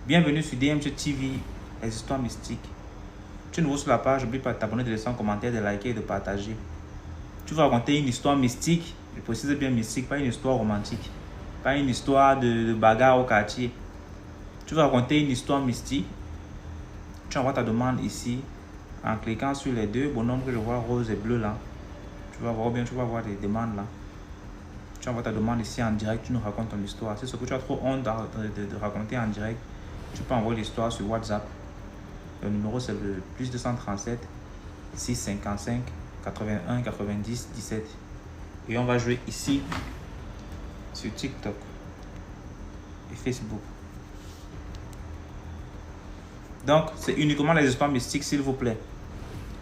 Bienvenue sur DMG TV, les histoires mystiques. Tu es nouveau sur la page, n'oublie pas de t'abonner, de laisser un commentaire, de liker et de partager. Tu vas raconter une histoire mystique, je précise bien mystique, pas une histoire romantique, pas une histoire de bagarre au quartier. Tu vas raconter une histoire mystique. Tu envoies ta demande ici en cliquant sur les deux bonhommes que je vois, rose et bleu là. Tu vas voir bien, tu vas voir les demandes là. Tu envoies ta demande ici en direct, tu nous racontes ton histoire. C'est ce que tu as trop honte de raconter en direct. Tu peux envoyer l'histoire sur WhatsApp. Le numéro c'est le plus 237 655 81 90 17. Et on va jouer ici sur TikTok et Facebook. Donc c'est uniquement les histoires mystiques s'il vous plaît.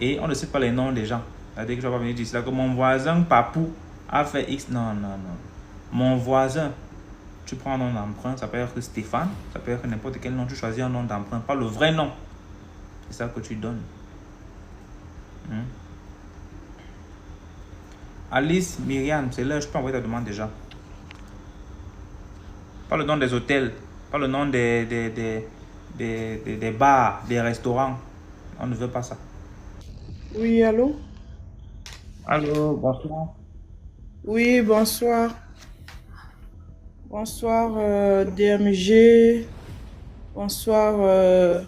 Et on ne cite pas les noms des gens. C'est-à-dire que je vais pas venir dire là que mon voisin Papou a fait X. Non, non, non. Mon voisin. Tu prends un nom d'emprunt, ça peut être Stéphane, ça peut être n'importe quel nom, tu choisis un nom d'emprunt, pas le vrai nom. C'est ça que tu donnes. Alice, Myriam, c'est là, je peux envoyer ta demande déjà. Pas le nom des hôtels, pas le nom des bars, des restaurants. On ne veut pas ça. Oui, allô? Allô, bonsoir. Oui, bonsoir. Bonsoir, DMG. Bonsoir,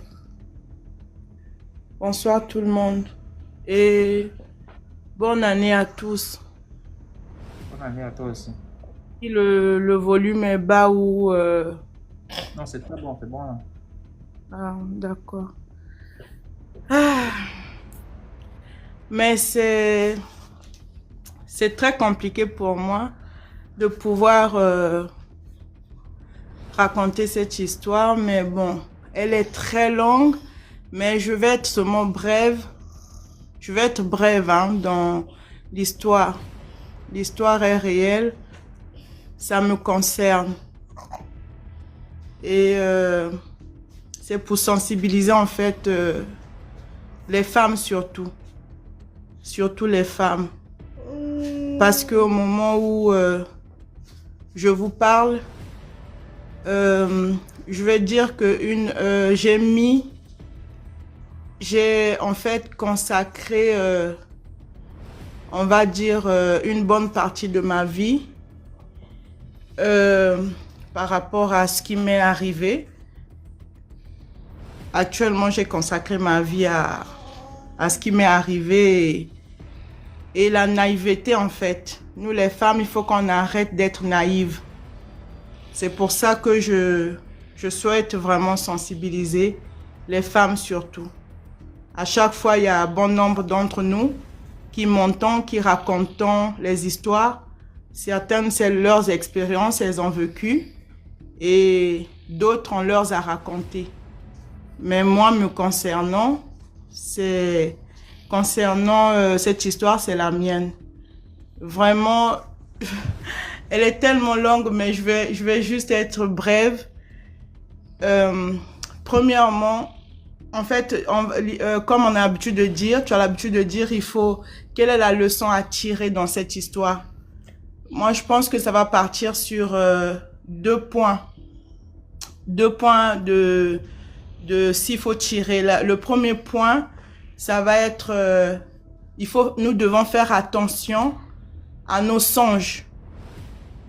bonsoir tout le monde. Et bonne année à tous. Bonne année à toi aussi. Si le volume est bas ou... Non, c'est très bon, c'est bon. Là. Ah, d'accord. Ah. Mais c'est très compliqué pour moi de pouvoir raconter cette histoire, mais bon, elle est très longue, mais je vais être seulement brève. Je vais être brève dans l'histoire. L'histoire est réelle, ça me concerne. Et c'est pour sensibiliser en fait les femmes surtout les femmes. Parce qu'au moment où je vous parle, je vais dire que j'ai en fait consacré, on va dire, une bonne partie de ma vie par rapport à ce qui m'est arrivé. Actuellement, j'ai consacré ma vie à ce qui m'est arrivé et la naïveté en fait. Nous les femmes, il faut qu'on arrête d'être naïves. C'est pour ça que je souhaite vraiment sensibiliser les femmes surtout. À chaque fois, il y a un bon nombre d'entre nous qui montons, qui racontons les histoires. Certaines, c'est leurs expériences, elles ont vécu et d'autres, on leur a raconté. Mais moi, me concernant, cette histoire, c'est la mienne. Vraiment, elle est tellement longue, mais je vais juste être brève. Premièrement, en fait, comme on a l'habitude de dire, tu as l'habitude de dire, quelle est la leçon à tirer dans cette histoire? Moi, je pense que ça va partir sur 2 points. 2 points de s'il faut tirer. Le premier point, ça va être, nous devons faire attention à nos songes.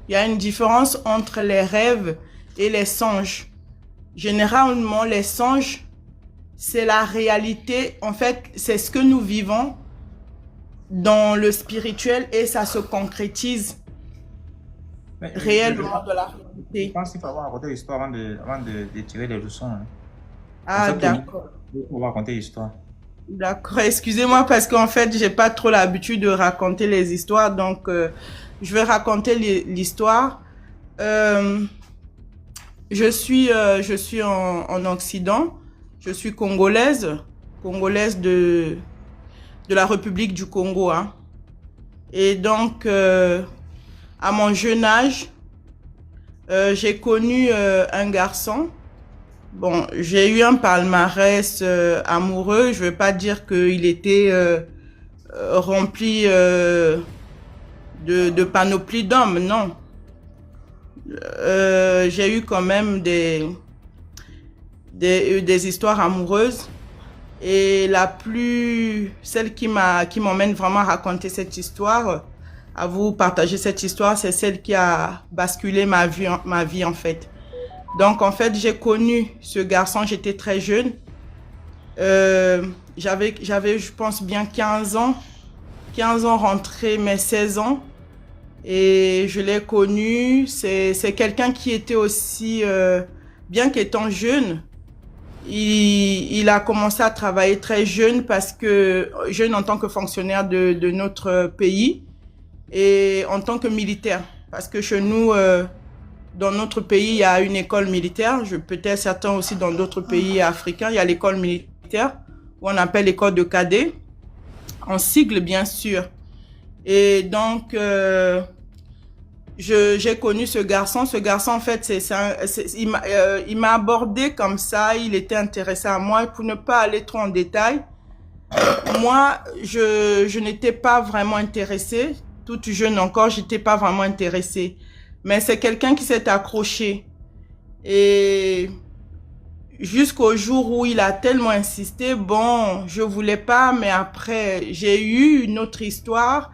Il y a une différence entre les rêves et les songes. Généralement, les songes, c'est la réalité. En fait, c'est ce que nous vivons dans le spirituel et ça se concrétise réellement de la réalité. Je pense qu'il faut avoir raconté l'histoire avant de tirer les leçons. Hein. Ah, d'accord. On va raconter l'histoire. D'accord, excusez-moi parce qu'en fait, j'ai pas trop l'habitude de raconter les histoires, donc je vais raconter l'histoire. Je suis en Occident, je suis congolaise de la République du Congo. Hein. Et donc, à mon jeune âge, j'ai connu un garçon. Bon, j'ai eu un palmarès amoureux. Je veux pas dire qu'il était rempli de panoplie d'hommes, non. J'ai eu quand même des histoires amoureuses. Et celle qui m'emmène vraiment à raconter cette histoire, à vous partager cette histoire, c'est celle qui a basculé ma vie en fait. Donc en fait, j'ai connu ce garçon, j'étais très jeune. J'avais, je pense, bien 15 ans rentré mes 16 ans. Et je l'ai connu, c'est quelqu'un qui était aussi, bien qu'étant jeune, il a commencé à travailler très jeune jeune en tant que fonctionnaire de notre pays et en tant que militaire. Parce que chez nous, dans notre pays, il y a une école militaire. Peut-être certains aussi dans d'autres pays africains, il y a l'école militaire où on appelle l'école de cadets, en sigle bien sûr. Et donc, j'ai connu ce garçon. Ce garçon, en fait, il m'a abordé comme ça. Il était intéressé à moi. Pour ne pas aller trop en détail, moi, je n'étais pas vraiment intéressée. Toute jeune encore, j'étais pas vraiment intéressée. Mais c'est quelqu'un qui s'est accroché. Et jusqu'au jour où il a tellement insisté, bon, je voulais pas, mais après, j'ai eu une autre histoire.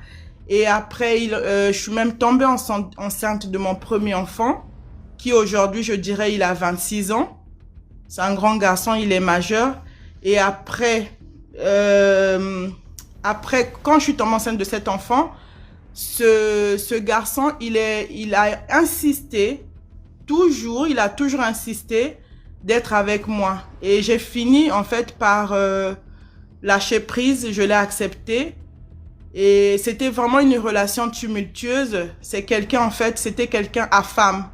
Et après, je suis même tombée enceinte de mon premier enfant, qui aujourd'hui, je dirais, il a 26 ans. C'est un grand garçon, il est majeur. Et après, quand je suis tombée enceinte de cet enfant, ce garçon, il a insisté, il a toujours insisté d'être avec moi. Et j'ai fini, en fait, par lâcher prise, je l'ai accepté. Et c'était vraiment une relation tumultueuse. C'est quelqu'un, en fait, c'était quelqu'un à femme.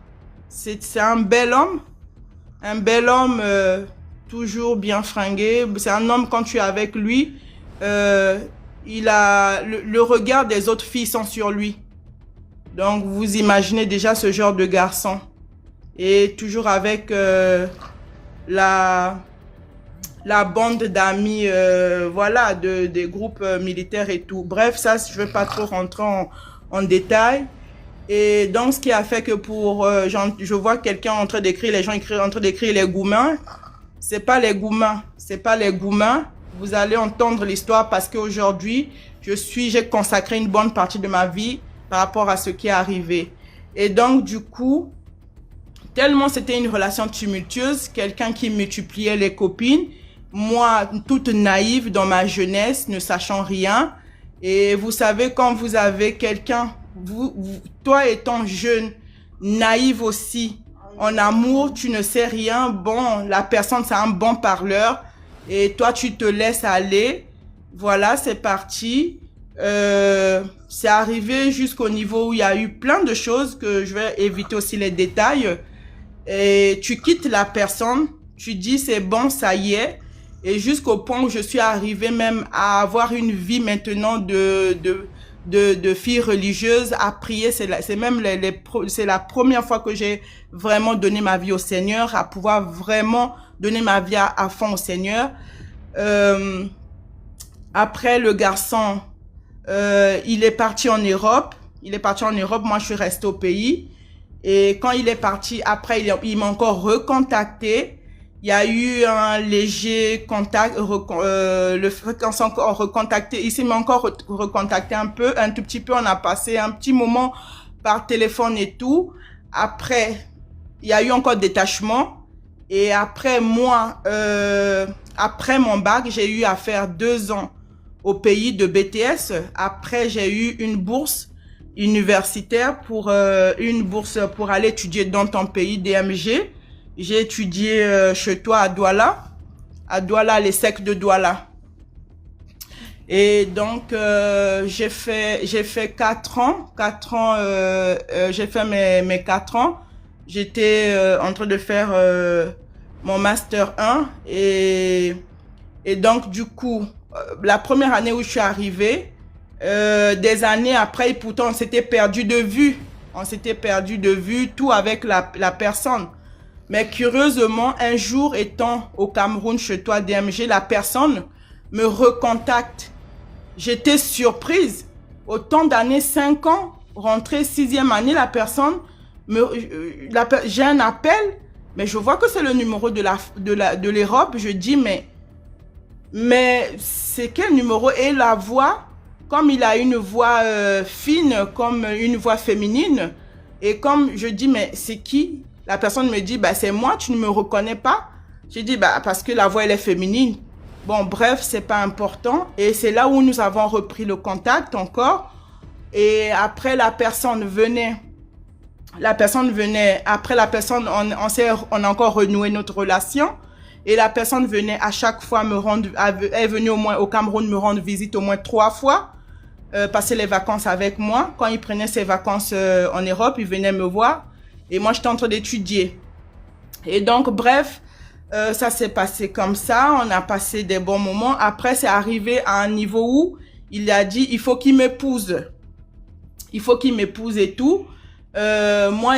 C'est un bel homme, toujours bien fringué. C'est un homme, quand tu es avec lui, il a le regard des autres filles sont sur lui. Donc, vous imaginez déjà ce genre de garçon. Et toujours avec la bande d'amis, voilà, des groupes militaires et tout. Bref, ça, je ne vais pas trop rentrer en détail. Et donc, ce qui a fait que je vois quelqu'un en train d'écrire, les gens en train d'écrire les goumins. C'est pas les goumins. Vous allez entendre l'histoire parce qu'aujourd'hui, j'ai consacré une bonne partie de ma vie par rapport à ce qui est arrivé. Et donc, du coup, tellement c'était une relation tumultueuse, quelqu'un qui multipliait les copines, moi, toute naïve dans ma jeunesse, ne sachant rien. Et vous savez, quand vous avez quelqu'un, toi étant jeune, naïve aussi, en amour, tu ne sais rien. Bon, la personne, c'est un bon parleur. Et toi, tu te laisses aller. Voilà, c'est parti. C'est arrivé jusqu'au niveau où il y a eu plein de choses que je vais éviter aussi les détails. Et tu quittes la personne, tu dis c'est bon, ça y est. Et jusqu'au point où je suis arrivée même à avoir une vie maintenant de fille religieuse, à prier. C'est la première fois que j'ai vraiment donné ma vie au Seigneur, à pouvoir vraiment donner ma vie à fond au Seigneur. Après, le garçon, il est parti en Europe. Moi, je suis restée au pays. Et quand il est parti, après, il m'a encore recontacté. Il y a eu un léger contact, le fréquence encore recontacté. Ici, il m'a encore recontacté un tout petit peu. On a passé un petit moment par téléphone et tout. Après, il y a eu encore détachement. Et après, moi, après mon bac, j'ai eu à faire 2 ans au pays de BTS. Après, j'ai eu une bourse universitaire pour aller étudier dans ton pays, DMG. J'ai étudié chez toi à Douala, les secs de Douala. Et donc j'ai fait 4 ans, j'ai fait mes 4 ans. J'étais en train de faire mon master 1 et donc du coup la première année où je suis arrivée, des années après, et pourtant on s'était perdu de vue. Tout avec la personne. Mais curieusement, un jour, étant au Cameroun chez toi, DMG, la personne me recontacte. J'étais surprise. Autant d'années, 5 ans, rentrée 6e année, la personne, j'ai un appel, mais je vois que c'est le numéro de l'Europe. Je dis, mais c'est quel numéro? Et la voix, comme il a une voix fine, comme une voix féminine, et comme je dis, mais c'est qui? La personne me dit, bah, c'est moi, tu ne me reconnais pas? Je dis, bah, parce que la voix, elle est féminine. Bon, bref, c'est pas important. Et c'est là où nous avons repris le contact encore. Et après, la personne venait, après la personne, on a encore renoué notre relation. Et la personne venait à chaque fois est venue au moins au Cameroun me rendre visite au moins 3 fois, passer les vacances avec moi. Quand il prenait ses vacances en Europe, il venait me voir. Et moi, j'étais en train d'étudier. Et donc, bref, ça s'est passé comme ça. On a passé des bons moments. Après, c'est arrivé à un niveau où il a dit, il faut qu'il m'épouse. Il faut qu'il m'épouse et tout. Moi,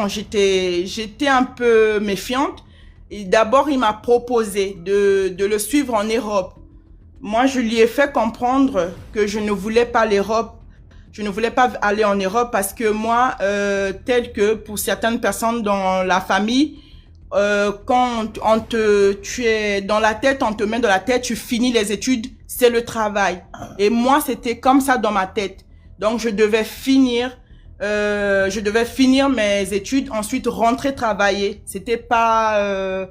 j'étais un peu méfiante. Et d'abord, il m'a proposé de le suivre en Europe. Moi, je lui ai fait comprendre que je ne voulais pas l'Europe. Je ne voulais pas aller en Europe parce que moi, tel que pour certaines personnes dans la famille, quand tu es dans la tête, on te met dans la tête, tu finis les études, c'est le travail. Et moi, c'était comme ça dans ma tête. Donc, je devais finir mes études, ensuite rentrer travailler. C'était pas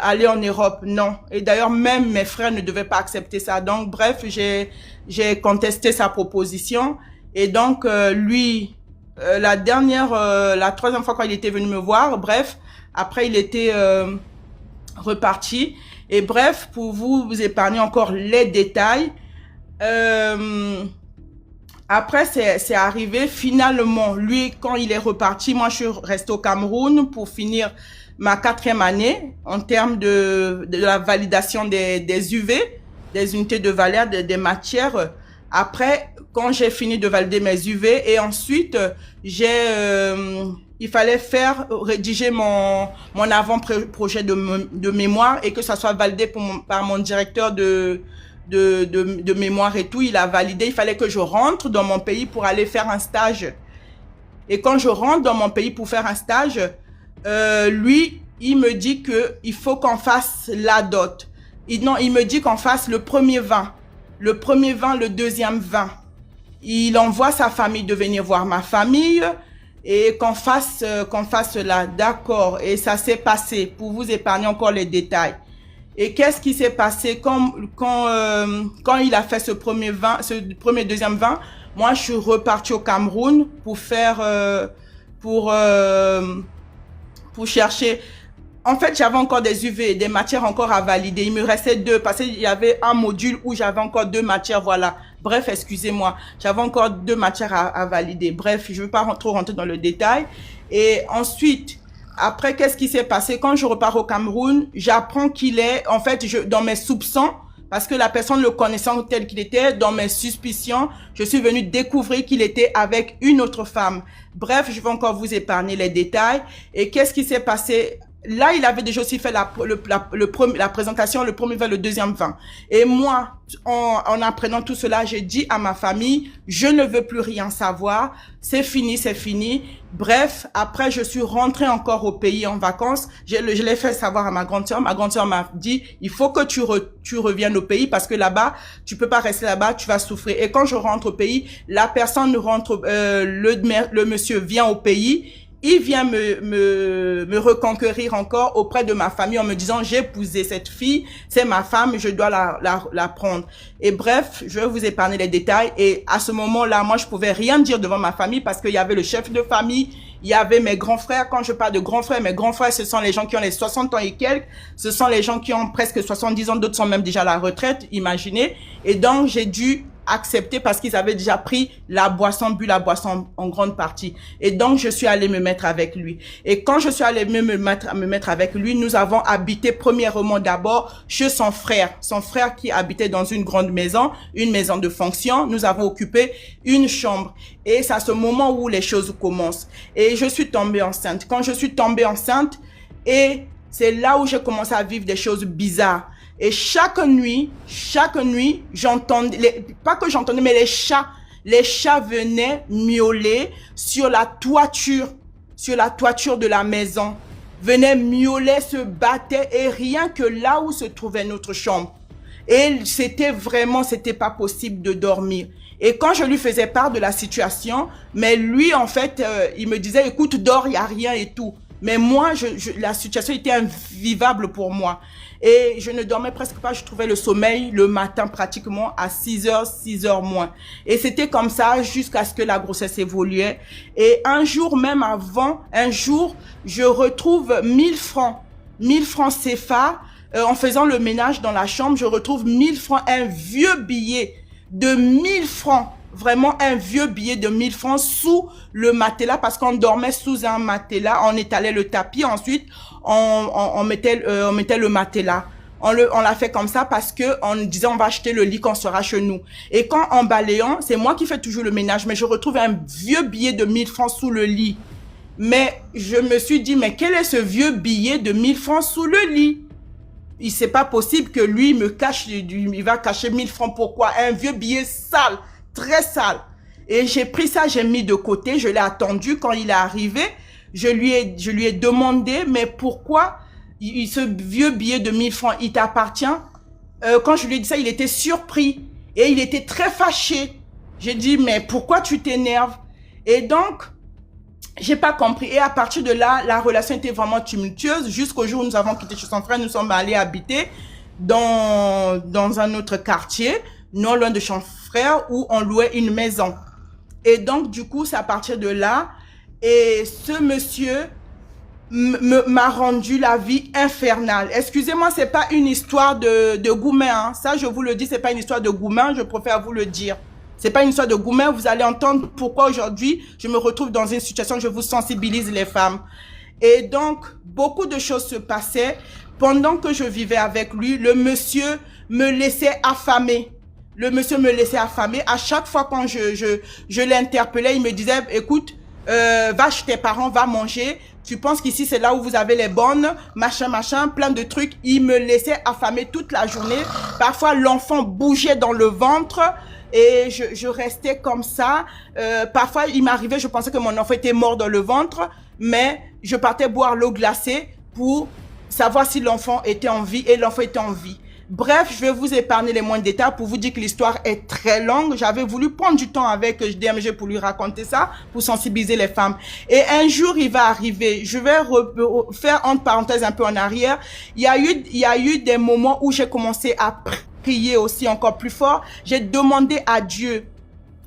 aller en Europe, non. Et d'ailleurs, même mes frères ne devaient pas accepter ça. Donc, bref, j'ai contesté sa proposition. Et donc, lui, la 3e fois quand il était venu me voir, bref, après, il était reparti. Et bref, pour vous épargner encore les détails, après, c'est arrivé, finalement, lui, quand il est reparti, moi, je suis restée au Cameroun pour finir ma 4e année en termes de la validation des UV, des unités de valeur, des matières. Après, quand j'ai fini de valider mes UV et ensuite, il fallait rédiger mon avant-projet de mémoire et que ça soit validé par mon directeur de mémoire et tout. Il a validé, il fallait que je rentre dans mon pays pour aller faire un stage. Et quand je rentre dans mon pays pour faire un stage, lui, il me dit que il faut qu'on fasse la dot. Il me dit qu'on fasse le premier vin, le 2e vin. Il envoie sa famille de venir voir ma famille et qu'on fasse là, d'accord. Et ça s'est passé pour vous épargner encore les détails. Et qu'est-ce qui s'est passé quand il a fait ce premier 2e vin, moi je suis repartie au Cameroun pour chercher. En fait, j'avais encore des UV, des matières encore à valider. Il me restait 2 parce qu'il y avait un module où j'avais encore 2 matières, voilà. Bref, excusez-moi, j'avais encore 2 matières à valider. Bref, je ne veux pas trop rentrer dans le détail. Et ensuite, après, qu'est-ce qui s'est passé? Quand je repars au Cameroun, j'apprends qu'il est, en fait, dans mes soupçons, parce que la personne le connaissant tel qu'il était, dans mes suspicions, je suis venue découvrir qu'il était avec une autre femme. Bref, je vais encore vous épargner les détails. Et qu'est-ce qui s'est passé? Là, il avait déjà aussi fait la présentation, le premier vin, le 2e vin. Et moi, en apprenant tout cela, j'ai dit à ma famille, je ne veux plus rien savoir. C'est fini, c'est fini. Bref, après, je suis rentrée encore au pays en vacances. Je l'ai fait savoir à ma grande sœur. Ma grande sœur m'a dit, il faut que tu reviennes au pays parce que là-bas, tu peux pas rester là-bas, tu vas souffrir. Et quand je rentre au pays, la personne rentre, le monsieur vient au pays. Il vient me reconquérir encore auprès de ma famille en me disant, j'ai épousé cette fille, c'est ma femme, je dois la prendre. Et bref, je vais vous épargner les détails. Et à ce moment-là, moi, je pouvais rien dire devant ma famille parce qu'il y avait le chef de famille, il y avait mes grands frères. Quand je parle de grands frères, mes grands frères, ce sont les gens qui ont les 60 ans et quelques. Ce sont les gens qui ont presque 70 ans, d'autres sont même déjà à la retraite, imaginez. Et donc, j'ai dû accepter parce qu'ils avaient déjà pris bu la boisson en grande partie. Et donc, je suis allée me mettre avec lui. Et quand je suis allée me mettre avec lui, nous avons habité premièrement d'abord chez son frère qui habitait dans une grande maison, une maison de fonction. Nous avons occupé une chambre. Et c'est à ce moment où les choses commencent. Et je suis tombée enceinte. Quand je suis tombée enceinte, et c'est là où j'ai commencé à vivre des choses bizarres. Et chaque nuit, j'entendais, pas que j'entendais, mais les chats les chats venaient miauler sur la toiture de la maison. Venaient miauler, se battaient, et rien que là où se trouvait notre chambre. Et c'était pas possible de dormir. Et quand je lui faisais part de la situation, mais lui, en fait, il me disait, écoute, dors, il n'y a rien et tout. Mais moi, la situation était invivable pour moi. Et je ne dormais presque pas, je trouvais le sommeil le matin pratiquement à 6h moins. Et c'était comme ça jusqu'à ce que la grossesse évoluait. Et un jour, même avant, je retrouve 1000 francs CFA, en faisant le ménage dans la chambre, je retrouve 1000 francs, un vieux billet de 1000 francs. Vraiment un vieux billet de 1000 francs sous le matelas, parce qu'on dormait sous un matelas, on étalait le tapis, ensuite on mettait le matelas. On l'a fait comme ça parce que on disait on va acheter le lit quand on sera chez nous. Et quand en balayant, c'est moi qui fais toujours le ménage, mais je retrouve un vieux billet de 1000 francs sous le lit. Mais je me suis dit, mais quel est ce vieux billet de 1000 francs sous le lit? C'est pas possible que lui me cache, il va cacher 1000 francs. Pourquoi? Un vieux billet sale, très sale. Et j'ai pris ça, j'ai mis de côté, je l'ai attendu. Quand il est arrivé, je lui ai demandé, mais pourquoi ce vieux billet de 1000 francs, il t'appartient? Quand je lui ai dit ça, il était surpris et il était très fâché. J'ai dit, mais pourquoi tu t'énerves? Et donc, j'ai pas compris. Et à partir de là, la relation était vraiment tumultueuse jusqu'au jour où nous avons quitté chez son frère. Nous sommes allés habiter dans un autre quartier, non loin de son frère, où on louait une maison. Et donc, du coup, c'est à partir de là. Et ce monsieur m'a rendu la vie infernale. Excusez-moi, c'est pas une histoire de Goumen, hein. Ça, je vous le dis, c'est pas une histoire de Goumen. Je préfère vous le dire. C'est pas une histoire de Goumen. Vous allez entendre pourquoi aujourd'hui je me retrouve dans une situation où je vous sensibilise les femmes. Et donc, beaucoup de choses se passaient. Pendant que je vivais avec lui, le monsieur me laissait affamer. Le monsieur me laissait affamer. À chaque fois quand je l'interpellais, il me disait, écoute, va chez tes parents, va manger. Tu penses qu'ici c'est là où vous avez les bonnes, machin, plein de trucs. Il me laissait affamer toute la journée. Parfois, l'enfant bougeait dans le ventre. Et je restais comme ça. Parfois, il m'arrivait, je pensais que mon enfant était mort dans le ventre, mais je partais boire l'eau glacée pour savoir si l'enfant était en vie, et l'enfant était en vie. Bref, je vais vous épargner les moindres détails pour vous dire que l'histoire est très longue. J'avais voulu prendre du temps avec DMG pour lui raconter ça, pour sensibiliser les femmes. Et un jour, il va arriver. Je vais faire entre parenthèses un peu en arrière. Il y a eu des moments où j'ai commencé à prier aussi encore plus fort. J'ai demandé à Dieu,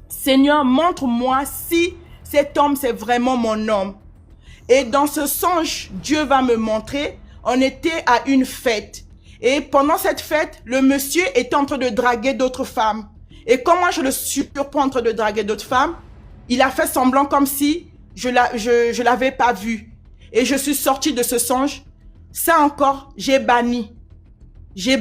Seigneur, montre-moi si cet homme c'est vraiment mon homme. Et dans ce songe, Dieu va me montrer. On était à une fête. Et pendant cette fête, le monsieur était en train de draguer d'autres femmes. Et comment je le surprends en train de draguer d'autres femmes? Il a fait semblant comme si je l'avais pas vu. Et je suis sortie de ce songe. Ça encore, j'ai banni. J'ai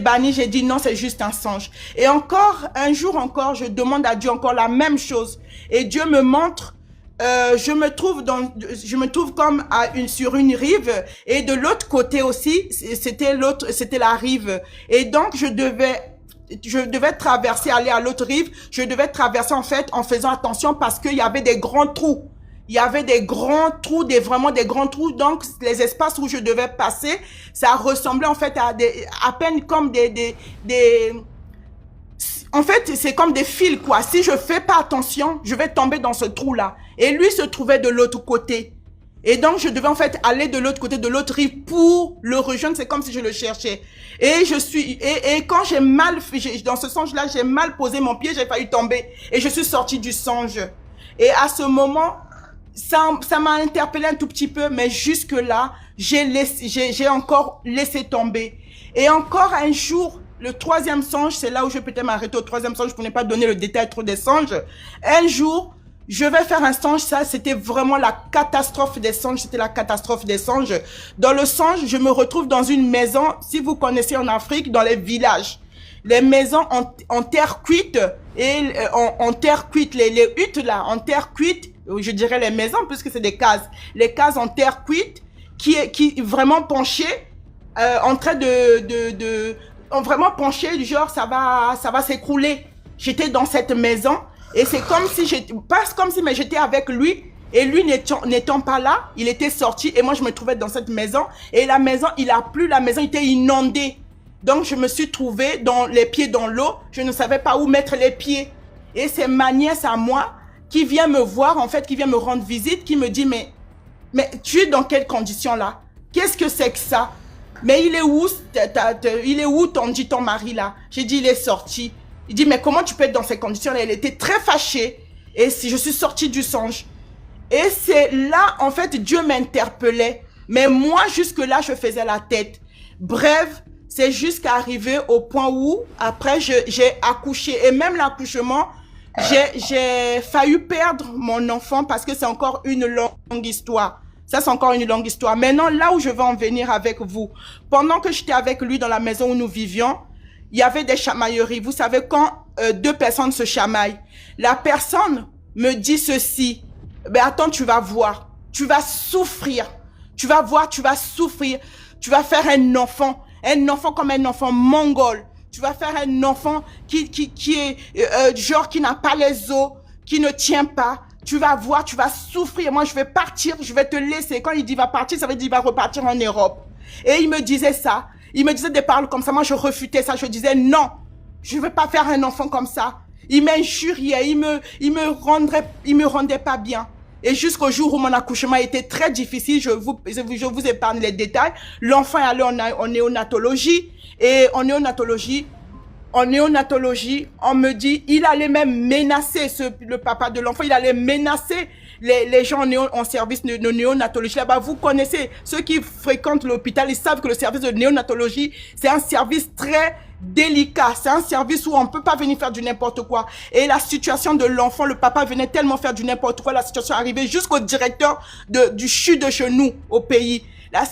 dit non, c'est juste un songe. Et encore, un jour encore, je demande à Dieu encore la même chose. Et Dieu me montre, je me trouve comme sur une rive, et de l'autre côté aussi, c'était la rive. Et donc, je devais traverser, aller à l'autre rive. Je devais traverser en fait en faisant attention parce qu'il y avait des grands trous. Il y avait des grands trous, vraiment des grands trous. Donc, les espaces où je devais passer, ça ressemblait en fait à peine comme en fait, c'est comme des fils, quoi. Si je fais pas attention, je vais tomber dans ce trou-là. Et lui se trouvait de l'autre côté. Et donc, je devais en fait aller de l'autre côté, de l'autre rive pour le rejoindre. C'est comme si je le cherchais. Et quand dans ce songe-là, j'ai mal posé mon pied, j'ai failli tomber. Et je suis sortie du songe. Et à ce moment, ça m'a interpellé un tout petit peu, mais jusque-là, j'ai encore laissé tomber. Et encore un jour, le troisième songe, c'est là où je vais peut-être m'arrêter au troisième songe pour ne pas donner le détail trop des songes. Un jour, je vais faire un songe, ça, c'était vraiment la catastrophe des songes, c'était la catastrophe des songes. Dans le songe, je me retrouve dans une maison, si vous connaissez en Afrique, dans les villages. Les maisons en terre cuite, et en terre cuite, les huttes là, en terre cuite, je dirais les maisons, puisque c'est des cases. Les cases en terre cuite, qui vraiment penchées, en train vraiment penchées, du genre, ça va s'écrouler. J'étais dans cette maison. Et c'est comme si j'étais, pas comme si, mais j'étais avec lui. Et lui n'étant pas là, il était sorti et moi je me trouvais dans cette maison. Et la maison, il a plu, la maison était inondée. Donc je me suis trouvée les pieds dans l'eau. Je ne savais pas où mettre les pieds. Et c'est ma nièce à moi qui vient me voir, en fait, qui vient me rendre visite, qui me dit, mais tu es dans quelles conditions là? Qu'est-ce que c'est que ça? Mais il est où ton mari là? J'ai dit, il est sorti. Il dit, mais comment tu peux être dans ces conditions là? Elle était très fâchée. Et si je suis sortie du songe. Et c'est là, en fait, Dieu m'interpellait. Mais moi, jusque-là, je faisais la tête. Bref, c'est jusqu'à arriver au point où, après, j'ai accouché. Et même l'accouchement, j'ai failli perdre mon enfant parce que c'est encore une longue histoire. Ça, c'est encore une longue histoire. Maintenant, là où je veux en venir avec vous, pendant que j'étais avec lui dans la maison où nous vivions, il y avait des chamailleries. Vous savez, quand deux personnes se chamaillent, la personne me dit ceci. Ben attends, tu vas voir. Tu vas souffrir. Tu vas voir, tu vas souffrir. Tu vas faire un enfant comme un enfant mongol. Tu vas faire un enfant qui est genre qui n'a pas les os, qui ne tient pas. Tu vas voir, tu vas souffrir. Moi, je vais partir, je vais te laisser. Quand il dit va partir, ça veut dire il va repartir en Europe. Et il me disait ça. Il me disait des paroles comme ça. Moi, je refutais ça. Je disais non, je ne veux pas faire un enfant comme ça. Il m'injuriait, il me rendait pas bien. Et jusqu'au jour où mon accouchement était très difficile, je vous épargne les détails. L'enfant est allé en néonatologie. Et en néonatologie, on me dit, il allait même menacer le papa de l'enfant, il allait menacer les gens en service de néonatologie. Là-bas, vous connaissez, ceux qui fréquentent l'hôpital, ils savent que le service de néonatologie, c'est un service très délicat. C'est un service où on ne peut pas venir faire du n'importe quoi. Et la situation de l'enfant, le papa venait tellement faire du n'importe quoi, la situation arrivait jusqu'au directeur du CHU de chez nous, au pays. La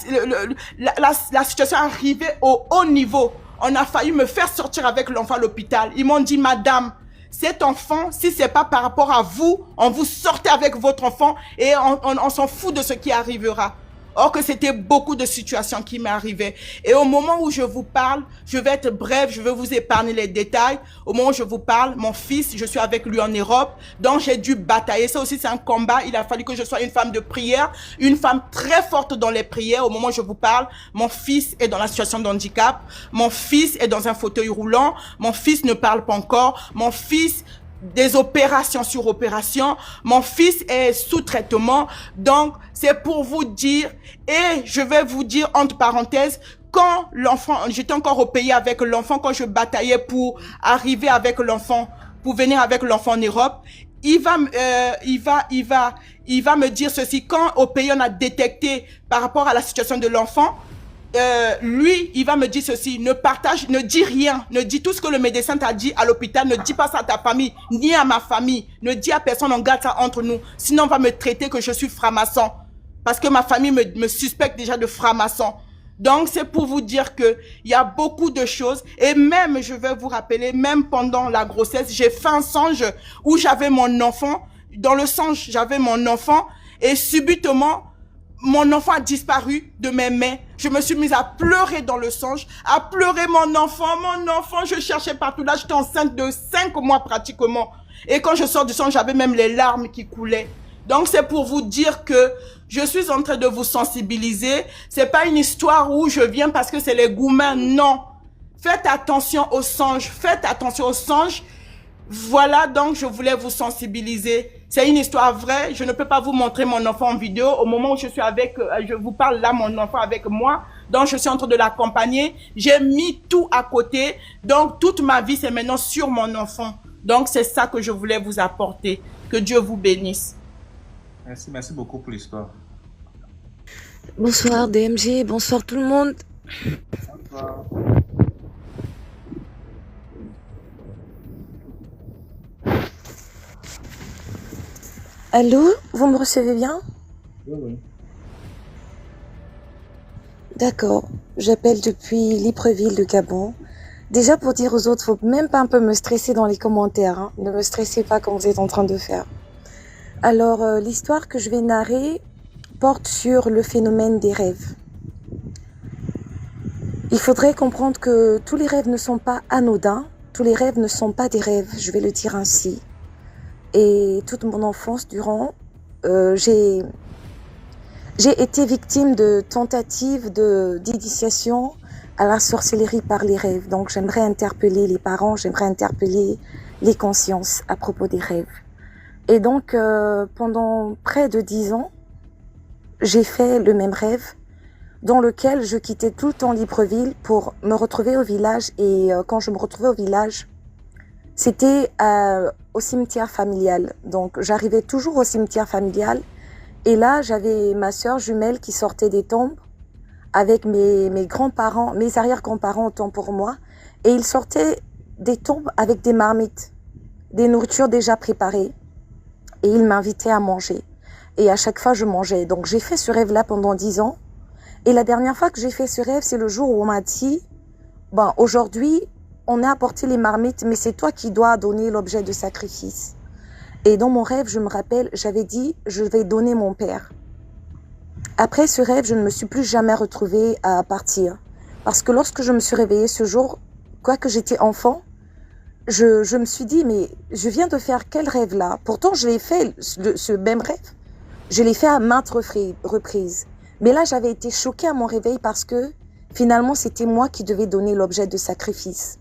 situation arrivait au haut niveau. On a failli me faire sortir avec l'enfant à l'hôpital. Ils m'ont dit, madame, cet enfant, si c'est pas par rapport à vous, on vous sortez avec votre enfant et on s'en fout de ce qui arrivera. Or que c'était beaucoup de situations qui m'arrivaient. Et au moment où je vous parle, je vais être bref, je vais vous épargner les détails. Au moment où je vous parle, mon fils, je suis avec lui en Europe, donc j'ai dû batailler. Ça aussi, c'est un combat. Il a fallu que je sois une femme de prière, une femme très forte dans les prières. Au moment où je vous parle, mon fils est dans la situation de handicap. Mon fils est dans un fauteuil roulant. Mon fils ne parle pas encore. Mon fils des opérations sur opérations. Mon fils est sous traitement. Donc, c'est pour vous dire, et je vais vous dire entre parenthèses, quand l'enfant, j'étais encore au pays avec l'enfant, quand je bataillais pour arriver avec l'enfant, pour venir avec l'enfant en Europe, il va me dire ceci. Quand au pays on a détecté par rapport à la situation de l'enfant, lui, il va me dire ceci, ne dis rien, ne dis tout ce que le médecin t'a dit à l'hôpital, ne dis pas ça à ta famille, ni à ma famille, ne dis à personne, on garde ça entre nous, sinon on va me traiter que je suis franc-maçon, parce que ma famille me suspecte déjà de franc-maçon. Donc c'est pour vous dire que il y a beaucoup de choses, et même, je vais vous rappeler, même pendant la grossesse, j'ai fait un songe où j'avais mon enfant, dans le songe, j'avais mon enfant, et subitement, mon enfant a disparu de mes mains. Je me suis mise à pleurer dans le songe, à pleurer mon enfant, je cherchais partout. Là, j'étais enceinte de 5 mois pratiquement. Et quand je sors du songe, j'avais même les larmes qui coulaient. Donc, c'est pour vous dire que je suis en train de vous sensibiliser. C'est pas une histoire où je viens parce que c'est les gourmands, non. Faites attention aux songes, faites attention aux songes. Voilà, donc je voulais vous sensibiliser. C'est une histoire vraie. Je ne peux pas vous montrer mon enfant en vidéo. Au moment où je suis avec, je vous parle là, mon enfant avec moi. Donc, je suis en train de l'accompagner. J'ai mis tout à côté. Donc, toute ma vie, c'est maintenant sur mon enfant. Donc, c'est ça que je voulais vous apporter. Que Dieu vous bénisse. Merci beaucoup pour l'histoire. Bonsoir DMG, bonsoir tout le monde. Bonsoir. Allô, vous me recevez bien? Oui. D'accord, j'appelle depuis Libreville, le Gabon. Déjà pour dire aux autres, faut même pas un peu me stresser dans les commentaires, hein. Ne me stressez pas comme vous êtes en train de faire. Alors, l'histoire que je vais narrer porte sur le phénomène des rêves. Il faudrait comprendre que tous les rêves ne sont pas anodins, tous les rêves ne sont pas des rêves, je vais le dire ainsi. et toute mon enfance durant, j'ai été victime de tentatives d'initiation à la sorcellerie par les rêves. Donc j'aimerais interpeller les parents, j'aimerais interpeller les consciences à propos des rêves. Et donc pendant près de 10 ans, j'ai fait le même rêve dans lequel je quittais tout le temps Libreville pour me retrouver au village. Et quand je me retrouvais au village, c'était au cimetière familial. Donc j'arrivais toujours au cimetière familial. Et là, j'avais ma sœur jumelle qui sortait des tombes avec mes grands-parents, mes arrière-grands-parents autant pour moi. Et ils sortaient des tombes avec des marmites, des nourritures déjà préparées. Et ils m'invitaient à manger. Et à chaque fois, je mangeais. Donc j'ai fait ce rêve-là pendant 10 ans. Et la dernière fois que j'ai fait ce rêve, c'est le jour où on m'a dit, bon, aujourd'hui, on a apporté les marmites, mais c'est toi qui dois donner l'objet de sacrifice. Et dans mon rêve, je me rappelle, j'avais dit, je vais donner mon père. Après ce rêve, je ne me suis plus jamais retrouvée à partir. Parce que lorsque je me suis réveillée ce jour, quoique j'étais enfant, je me suis dit, mais je viens de faire quel rêve là? Pourtant, je l'ai fait, ce même rêve. Je l'ai fait à maintes reprises. Mais là, j'avais été choquée à mon réveil parce que finalement, c'était moi qui devais donner l'objet de sacrifice.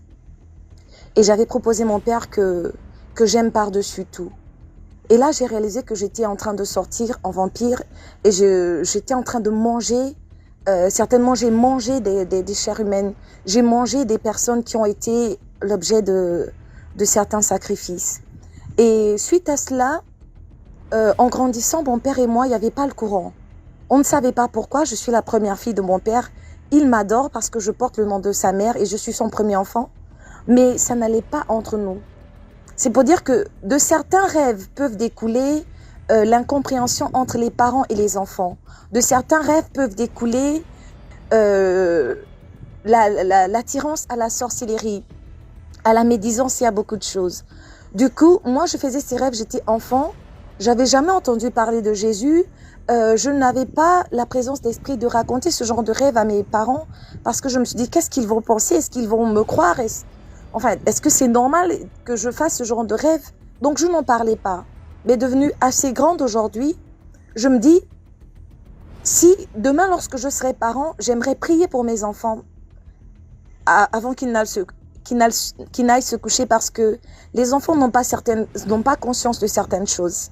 Et j'avais proposé mon père que j'aime par-dessus tout. Et là, j'ai réalisé que j'étais en train de sortir en vampire et j'étais en train de manger. Certainement, j'ai mangé des chairs humaines. J'ai mangé des personnes qui ont été l'objet de certains sacrifices. Et suite à cela, en grandissant, mon père et moi, il n'y avait pas le courant. On ne savait pas pourquoi, je suis la première fille de mon père. Il m'adore parce que je porte le nom de sa mère et je suis son premier enfant. Mais ça n'allait pas entre nous. C'est pour dire que de certains rêves peuvent découler l'incompréhension entre les parents et les enfants. De certains rêves peuvent découler l'attirance à la sorcellerie, à la médisance et à beaucoup de choses. Du coup, moi, je faisais ces rêves, j'étais enfant. J'avais jamais entendu parler de Jésus. Je n'avais pas la présence d'esprit de raconter ce genre de rêve à mes parents parce que je me suis dit, qu'est-ce qu'ils vont penser? Est-ce qu'ils vont me croire? Est-ce que c'est normal que je fasse ce genre de rêve? Donc, je n'en parlais pas. Mais devenue assez grande aujourd'hui, je me dis, si demain, lorsque je serai parent, j'aimerais prier pour mes enfants avant qu'ils n'aillent se coucher parce que les enfants n'ont pas conscience de certaines choses.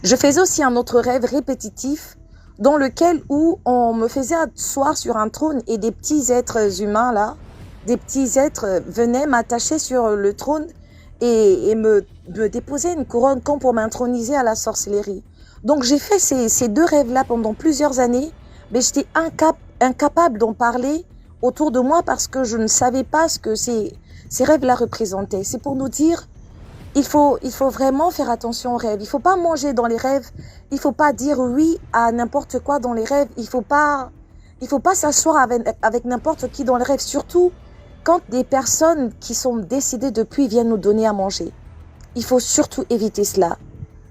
Je faisais aussi un autre rêve répétitif dans lequel où on me faisait asseoir sur un trône et des petits êtres humains là, des petits êtres venaient m'attacher sur le trône et me déposer une couronne comme pour m'introniser à la sorcellerie. Donc j'ai fait ces deux rêves-là pendant plusieurs années, mais j'étais incapable d'en parler autour de moi parce que je ne savais pas ce que ces rêves-là représentaient. C'est pour nous dire, il faut vraiment faire attention aux rêves. Il faut pas manger dans les rêves. Il faut pas dire oui à n'importe quoi dans les rêves. Il faut pas s'asseoir avec n'importe qui dans les rêves. Surtout quand des personnes qui sont décédées depuis viennent nous donner à manger. Il faut surtout éviter cela.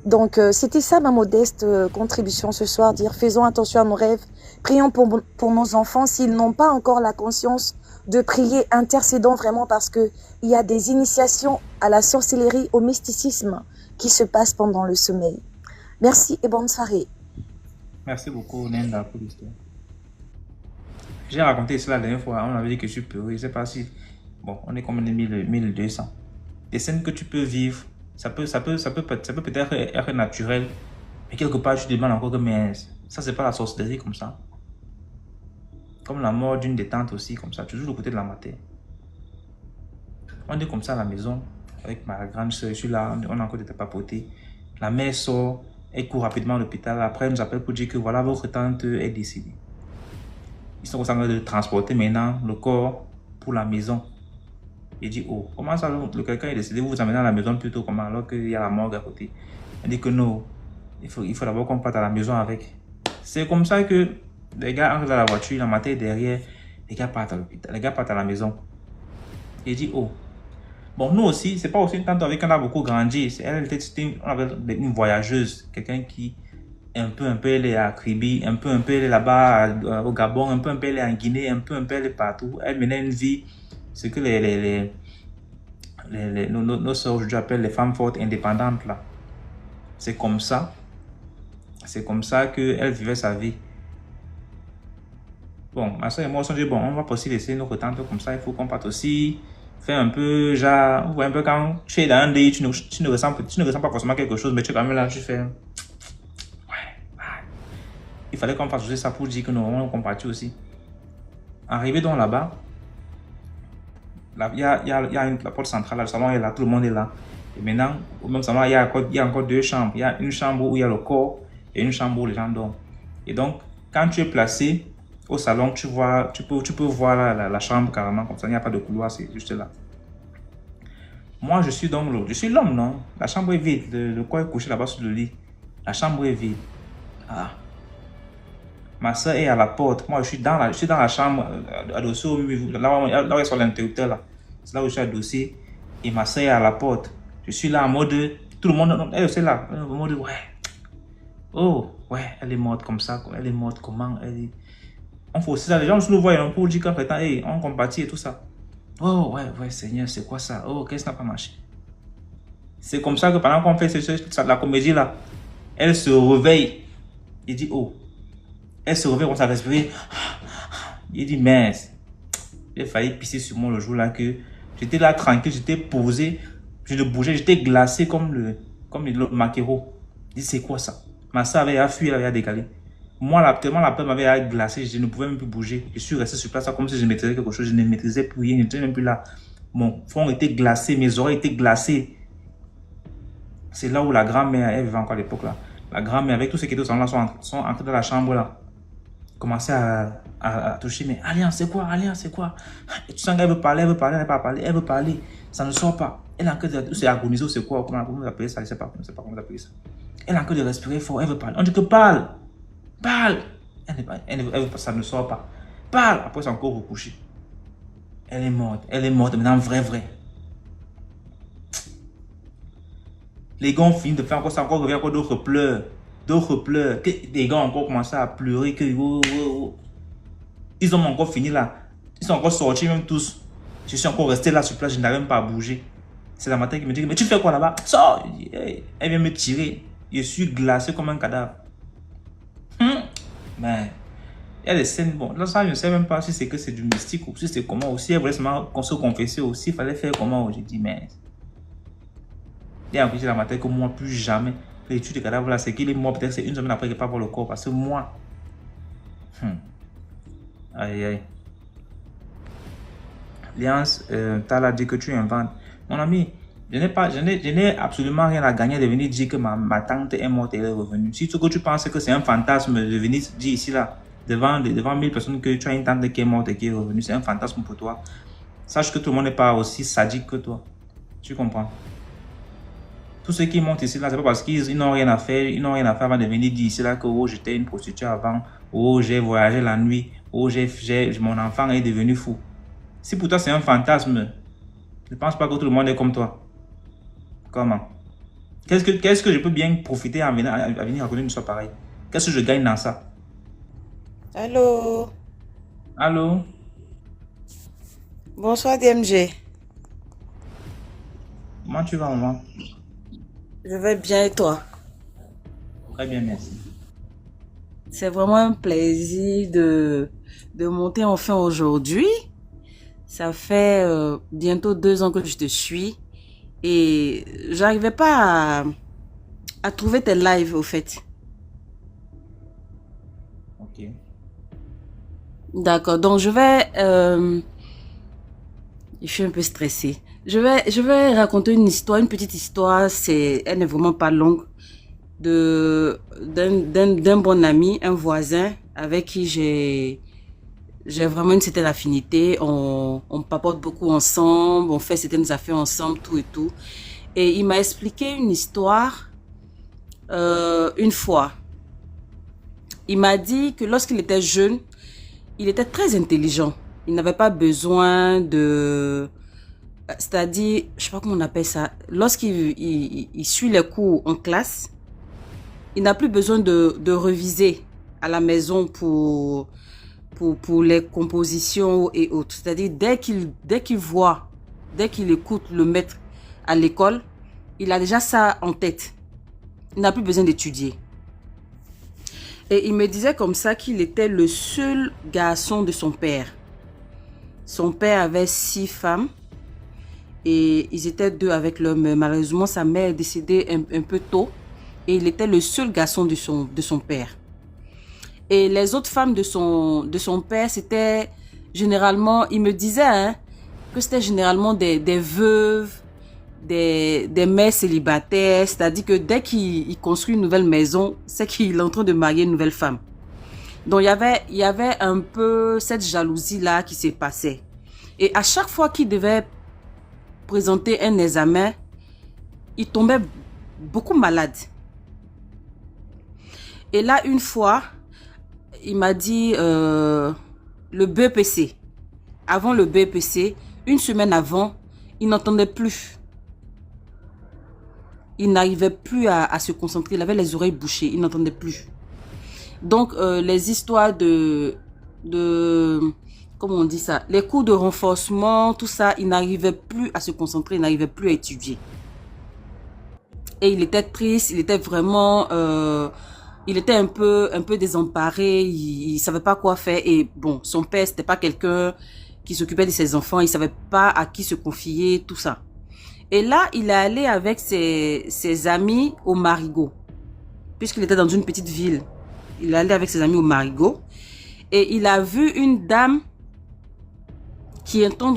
Donc c'était ça ma modeste contribution ce soir, dire faisons attention à nos rêves, prions pour nos enfants s'ils n'ont pas encore la conscience de prier, intercédons vraiment parce que il y a des initiations à la sorcellerie, au mysticisme qui se passent pendant le sommeil. Merci et bonne soirée. Merci beaucoup Nenda pour l'histoire. J'ai raconté cela la dernière fois, on avait dit que je suis peureux, je ne sais pas si... Bon, on est comme 1200. Des scènes que tu peux vivre, ça peut peut-être être naturel, mais quelque part tu te demandes encore que mais ça c'est pas la sorcellerie comme ça. Comme la mort d'une détente aussi, comme ça, toujours le côté de la matière. On est comme ça à la maison, avec ma grande soeur, je suis là, on a encore des papotés. La mère sort, elle court rapidement à l'hôpital, après elle nous appelle pour dire que voilà, votre tante est décédée. Ils sont en train de transporter maintenant le corps pour la maison. Il dit, oh, comment ça, quelqu'un est décédé, vous vous amenez à la maison plutôt comment, alors qu'il y a la morgue à côté. Elle dit que non, il faut d'abord qu'on parte à la maison avec. C'est comme ça que les gars entrent dans la voiture, la matière derrière, les gars partent à l'hôpital, les gars partent à la maison. Il dit, oh, bon, nous aussi, c'est pas aussi une tante avec qui on a beaucoup grandi. On avait une voyageuse, quelqu'un qui un peu elle est à Kribi, un peu elle est là-bas au Gabon, un peu elle est en Guinée, un peu elle est partout. Elle menait une vie, ce que nos sœurs aujourd'hui appellent les femmes fortes indépendantes là. C'est comme ça. C'est comme ça qu'elle vivait sa vie. Bon, ma soeur et moi, on s'est dit, bon, on va pas aussi laisser notre tante comme ça. Il faut qu'on parte aussi faire un peu, genre, vous voyez un peu quand tu es dans un dé, tu ne ressens pas forcément quelque chose, mais tu es quand même là, tu fais, ouais. Il fallait qu'on fasse aussi ça pour dire que nous, on compatit aussi. Arrivé donc là-bas, il y a la porte centrale, là, le salon est là, tout le monde est là. Et maintenant, au même salon, il y a encore deux chambres. Il y a une chambre où il y a le corps et une chambre où les gens dorment. Et donc, quand tu es placé au salon, tu peux voir la chambre carrément comme ça. Il n'y a pas de couloir, c'est juste là. Moi, je suis l'homme, non? La chambre est vide. Le corps est couché là-bas sur le lit. La chambre est vide. Ah. Ma soeur est à la porte. Moi, je suis dans la chambre, adossé au mur, là où il y a sur l'interrupteur, là. C'est là où je suis adossé. Et ma soeur est à la porte. Je suis là en mode, tout le monde, elle est là, en mode, ouais. Oh, ouais, elle est morte comme ça. Elle est morte comment? On fait aussi ça. Les gens nous voient, on peut dire qu'en fait, hey, on compatit et tout ça. Oh, ouais, Seigneur, c'est quoi ça? Oh, qu'est-ce qui n'a pas marché? C'est comme ça que pendant qu'on fait la comédie là, elle se réveille. Il dit, oh. Elle se réveille, on s'est respiré. Il dit, mince. J'ai failli pisser sur moi le jour là que j'étais là tranquille, j'étais posé, je ne bougeais, j'étais glacé comme le maquereau. Il dit, c'est quoi ça? Ma soeur avait fui, elle avait décalé. Moi, tellement la peur m'avait glacé, je ne pouvais même plus bouger. Je suis resté sur place comme si je maîtrisais quelque chose, je ne maîtrisais plus rien, je n'étais même plus là. Mon front était glacé, mes oreilles étaient glacées. C'est là où la grand-mère, elle vivait encore à l'époque là. La grand-mère, avec tous ceux qui étaient au salon là, sont entrés dans la chambre là. Commençaient à toucher, mais Alliance, c'est quoi? Alliance, c'est quoi? Et tu sens qu'elle veut parler, elle veut parler. Ça ne sort pas. Elle a encore de... C'est agonisé ou c'est quoi? Comment vous appelez ça? Je ne sais pas comment vous appelez ça. Elle a encore de respirer fort, elle veut parler. On dit que parle. Parle. Elle veut pas, ça ne sort pas. Parle. Après, c'est encore recouché. Elle est morte maintenant, vrai. Les gars ont fini de faire encore ça, encore d'autres pleurs. Que les gars ont encore commencé à pleurer. Ils ont encore fini là. Ils sont encore sortis même tous. Je suis encore resté là sur place, je n'arrive même pas à bouger. C'est la matin qui me dit, mais tu fais quoi là-bas? Sors. Hey. Elle vient me tirer. Je suis glacé comme un cadavre. Mais il y a des scènes, bon, là ça je ne sais même pas si c'est que c'est du mystique ou si c'est comment aussi. Elle voulait seulement se confesser aussi, il fallait faire comment. J'ai dit, mais il y a un petit la matin que moi, plus jamais. L'étude de cadavre là, c'est qu'il est mort, peut-être c'est une semaine après qu'il n'est pas voir le corps. Parce que moi, aïe. Alliance, Tala dit que tu inventes. Mon ami, je n'ai absolument rien à gagner de venir dire que ma tante est morte et elle est revenue. Si que tu penses que c'est un fantasme de venir dire ici là, devant 1000 personnes que tu as une tante qui est morte et qui est revenue, c'est un fantasme pour toi. Sache que tout le monde n'est pas aussi sadique que toi. Tu comprends? Tous ceux qui montent ici là, c'est pas parce qu'ils n'ont rien à faire, avant de venir dire ici là que oh, j'étais une prostituée avant, oh, j'ai voyagé la nuit, oh, mon enfant est devenu fou. Si pour toi c'est un fantasme, ne pense pas que tout le monde est comme toi. Comment? Qu'est-ce que je peux bien profiter à venir raconter une histoire pareille? Qu'est-ce que je gagne dans ça? Allô? Allô? Bonsoir DMG. Comment tu vas, maman? Je vais bien et toi? Très bien, merci. C'est vraiment un plaisir de monter enfin aujourd'hui. Ça fait bientôt 2 ans que je te suis et j'arrivais pas à trouver tes lives au fait. Ok. D'accord, donc je suis un peu stressée. Je vais raconter une petite histoire, elle n'est vraiment pas longue, d'un bon ami, un voisin avec qui j'ai vraiment une certaine affinité. On papote beaucoup ensemble, on fait certaines affaires ensemble, tout et tout. Et il m'a expliqué une histoire une fois. Il m'a dit que lorsqu'il était jeune, il était très intelligent. Il n'avait pas besoin de... C'est-à-dire, je sais pas comment on appelle ça. Lorsqu'il suit les cours en classe, il n'a plus besoin de reviser à la maison pour les compositions et autres. C'est-à-dire, dès qu'il écoute le maître à l'école, il a déjà ça en tête. Il n'a plus besoin d'étudier. Et il me disait comme ça qu'il était le seul garçon de son père. Son père avait 6 femmes et ils étaient 2 avec leur mère. Malheureusement, sa mère est décédée un peu tôt et il était le seul garçon de son père. Et les autres femmes de son père, c'était généralement, il me disait hein, que c'était généralement des veuves, des mères célibataires. C'est-à-dire que dès qu'il construit une nouvelle maison, c'est qu'il est en train de marier une nouvelle femme. Donc, il y avait un peu cette jalousie-là qui s'est passée. Et à chaque fois qu'il devait présenter un examen, il tombait beaucoup malade. Et là, une fois, il m'a dit le BEPC. Avant le BEPC, une semaine avant, il n'entendait plus. Il n'arrivait plus à se concentrer. Il avait les oreilles bouchées. Il n'entendait plus. Donc, les histoires comment on dit ça? Les cours de renforcement, tout ça, il n'arrivait plus à se concentrer. Il n'arrivait plus à étudier. Et il était triste. Il était vraiment... il était un peu désemparé. Il savait pas quoi faire. Et bon, son père, c'était pas quelqu'un qui s'occupait de ses enfants. Il savait pas à qui se confier, tout ça. Et là, il est allé avec ses amis au Marigot. Puisqu'il était dans une petite ville. Il est allé avec ses amis au Marigot. Et il a vu une dame qui est en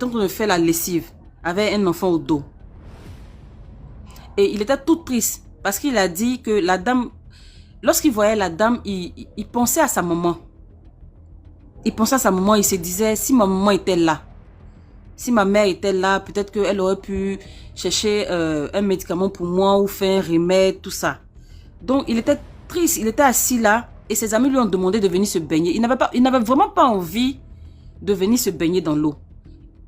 train de faire la lessive. Avec un enfant au dos. Et il était tout triste. Parce qu'il a dit que la dame... Lorsqu'il voyait la dame, il pensait à sa maman. Il pensait à sa maman. Il se disait, si ma maman était là. Si ma mère était là, peut-être qu'elle aurait pu chercher un médicament pour moi ou faire un remède, tout ça. Donc, il était triste. Il était assis là et ses amis lui ont demandé de venir se baigner. Il n'avait vraiment pas envie de venir se baigner dans l'eau.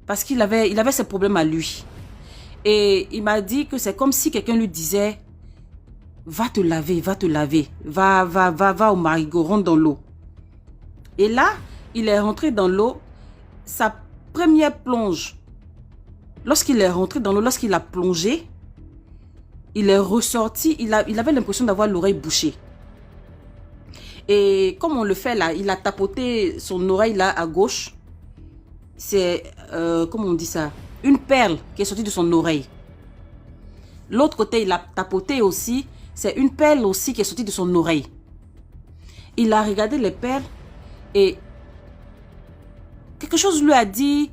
Parce qu'il avait ses problèmes à lui. Et il m'a dit que c'est comme si quelqu'un lui disait, va te laver, va te laver. Va au Marigot, rentre dans l'eau. Et là, il est rentré dans l'eau. Sa première plonge, lorsqu'il est rentré dans l'eau, lorsqu'il a plongé, il est ressorti, il avait l'impression d'avoir l'oreille bouchée. Et comme on le fait là, il a tapoté son oreille là à gauche. C'est, comment on dit ça? Une perle qui est sortie de son oreille. L'autre côté, il a tapoté aussi. C'est une perle aussi qui est sortie de son oreille. Il a regardé les perles et quelque chose lui a dit,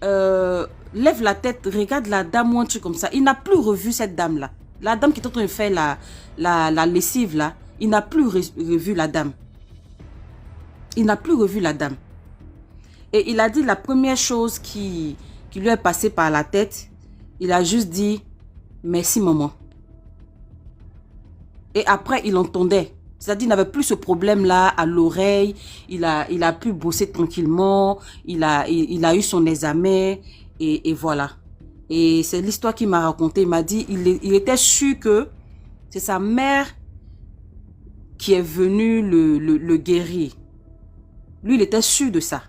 lève la tête, regarde la dame ou un truc comme ça. Il n'a plus revu cette dame-là. La dame qui est en train de faire la lessive là, il n'a plus revu la dame. Il n'a plus revu la dame. Et il a dit la première chose qui lui est passée par la tête, il a juste dit, merci maman. Et après, il entendait. C'est-à-dire, il n'avait plus ce problème-là à l'oreille. Il a pu bosser tranquillement. Il a eu son examen. Et voilà. Et c'est l'histoire qu'il m'a raconté. Il m'a dit, il était sûr que c'est sa mère qui est venue le guérir. Lui, il était sûr de ça.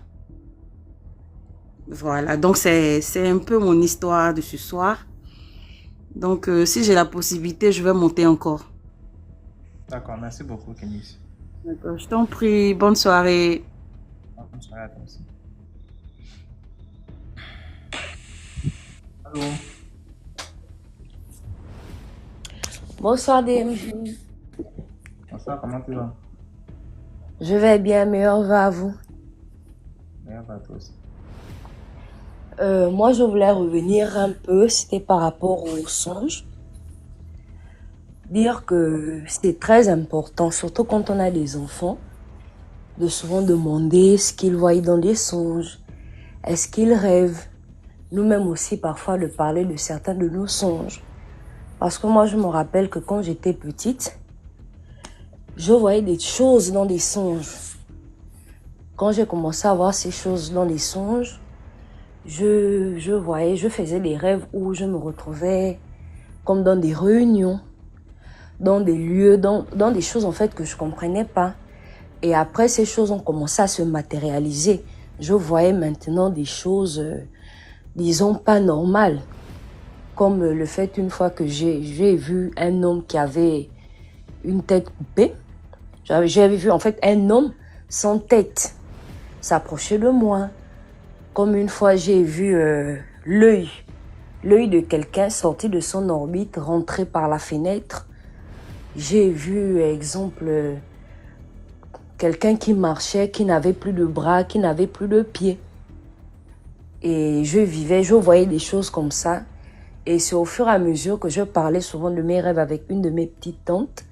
Voilà. Donc, c'est un peu mon histoire de ce soir. Donc, si j'ai la possibilité, je vais monter encore. D'accord, merci beaucoup, Kénis. D'accord, je t'en prie. Bonne soirée. Bonne soirée à toi aussi. Allô? Bonsoir DMJ. Bonsoir, comment tu vas? Je vais bien, meilleur va à vous. Meilleur à toi aussi. Moi, je voulais revenir un peu, c'était par rapport aux songes. Dire que c'est très important, surtout quand on a des enfants, de souvent demander ce qu'ils voient dans des songes. Est-ce qu'ils rêvent? Nous-mêmes aussi, parfois, de parler de certains de nos songes. Parce que moi, je me rappelle que quand j'étais petite, je voyais des choses dans des songes. Quand j'ai commencé à voir ces choses dans des songes, je faisais des rêves où je me retrouvais comme dans des réunions, dans des lieux, dans des choses en fait que je comprenais pas. Et après, ces choses ont commencé à se matérialiser. Je voyais maintenant des choses, disons, pas normales. Comme le fait une fois que j'ai vu un homme qui avait une tête coupée. J'avais vu en fait un homme sans tête s'approcher de moi. Comme une fois j'ai vu l'œil de quelqu'un sorti de son orbite, rentrer par la fenêtre. J'ai vu, exemple, quelqu'un qui marchait, qui n'avait plus de bras, qui n'avait plus de pieds. Et je voyais des choses comme ça. Et c'est au fur et à mesure que je parlais souvent de mes rêves avec une de mes petites tantes.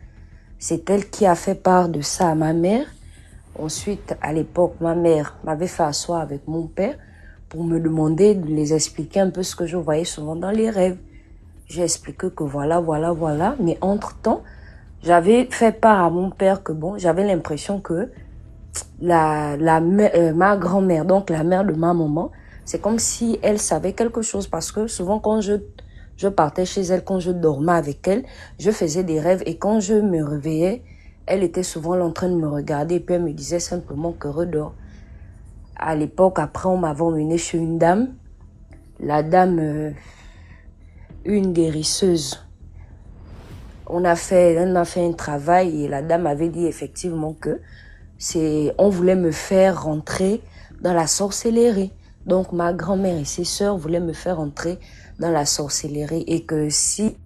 C'est elle qui a fait part de ça à ma mère. Ensuite, à l'époque, ma mère m'avait fait asseoir avec mon père pour me demander de les expliquer un peu ce que je voyais souvent dans les rêves. J'ai expliqué que voilà. Mais entre-temps, j'avais fait part à mon père que bon, j'avais l'impression que ma grand-mère, donc la mère de ma maman, c'est comme si elle savait quelque chose parce que souvent quand je partais chez elle, quand je dormais avec elle, je faisais des rêves et quand je me réveillais, elle était souvent là en train de me regarder et puis elle me disait simplement que redors. À l'époque, après, on m'avait emmené chez une dame. La dame, une guérisseuse. On a fait un travail et la dame avait dit effectivement que on voulait me faire rentrer dans la sorcellerie. Donc, ma grand-mère et ses sœurs voulaient me faire rentrer dans la sorcellerie et que si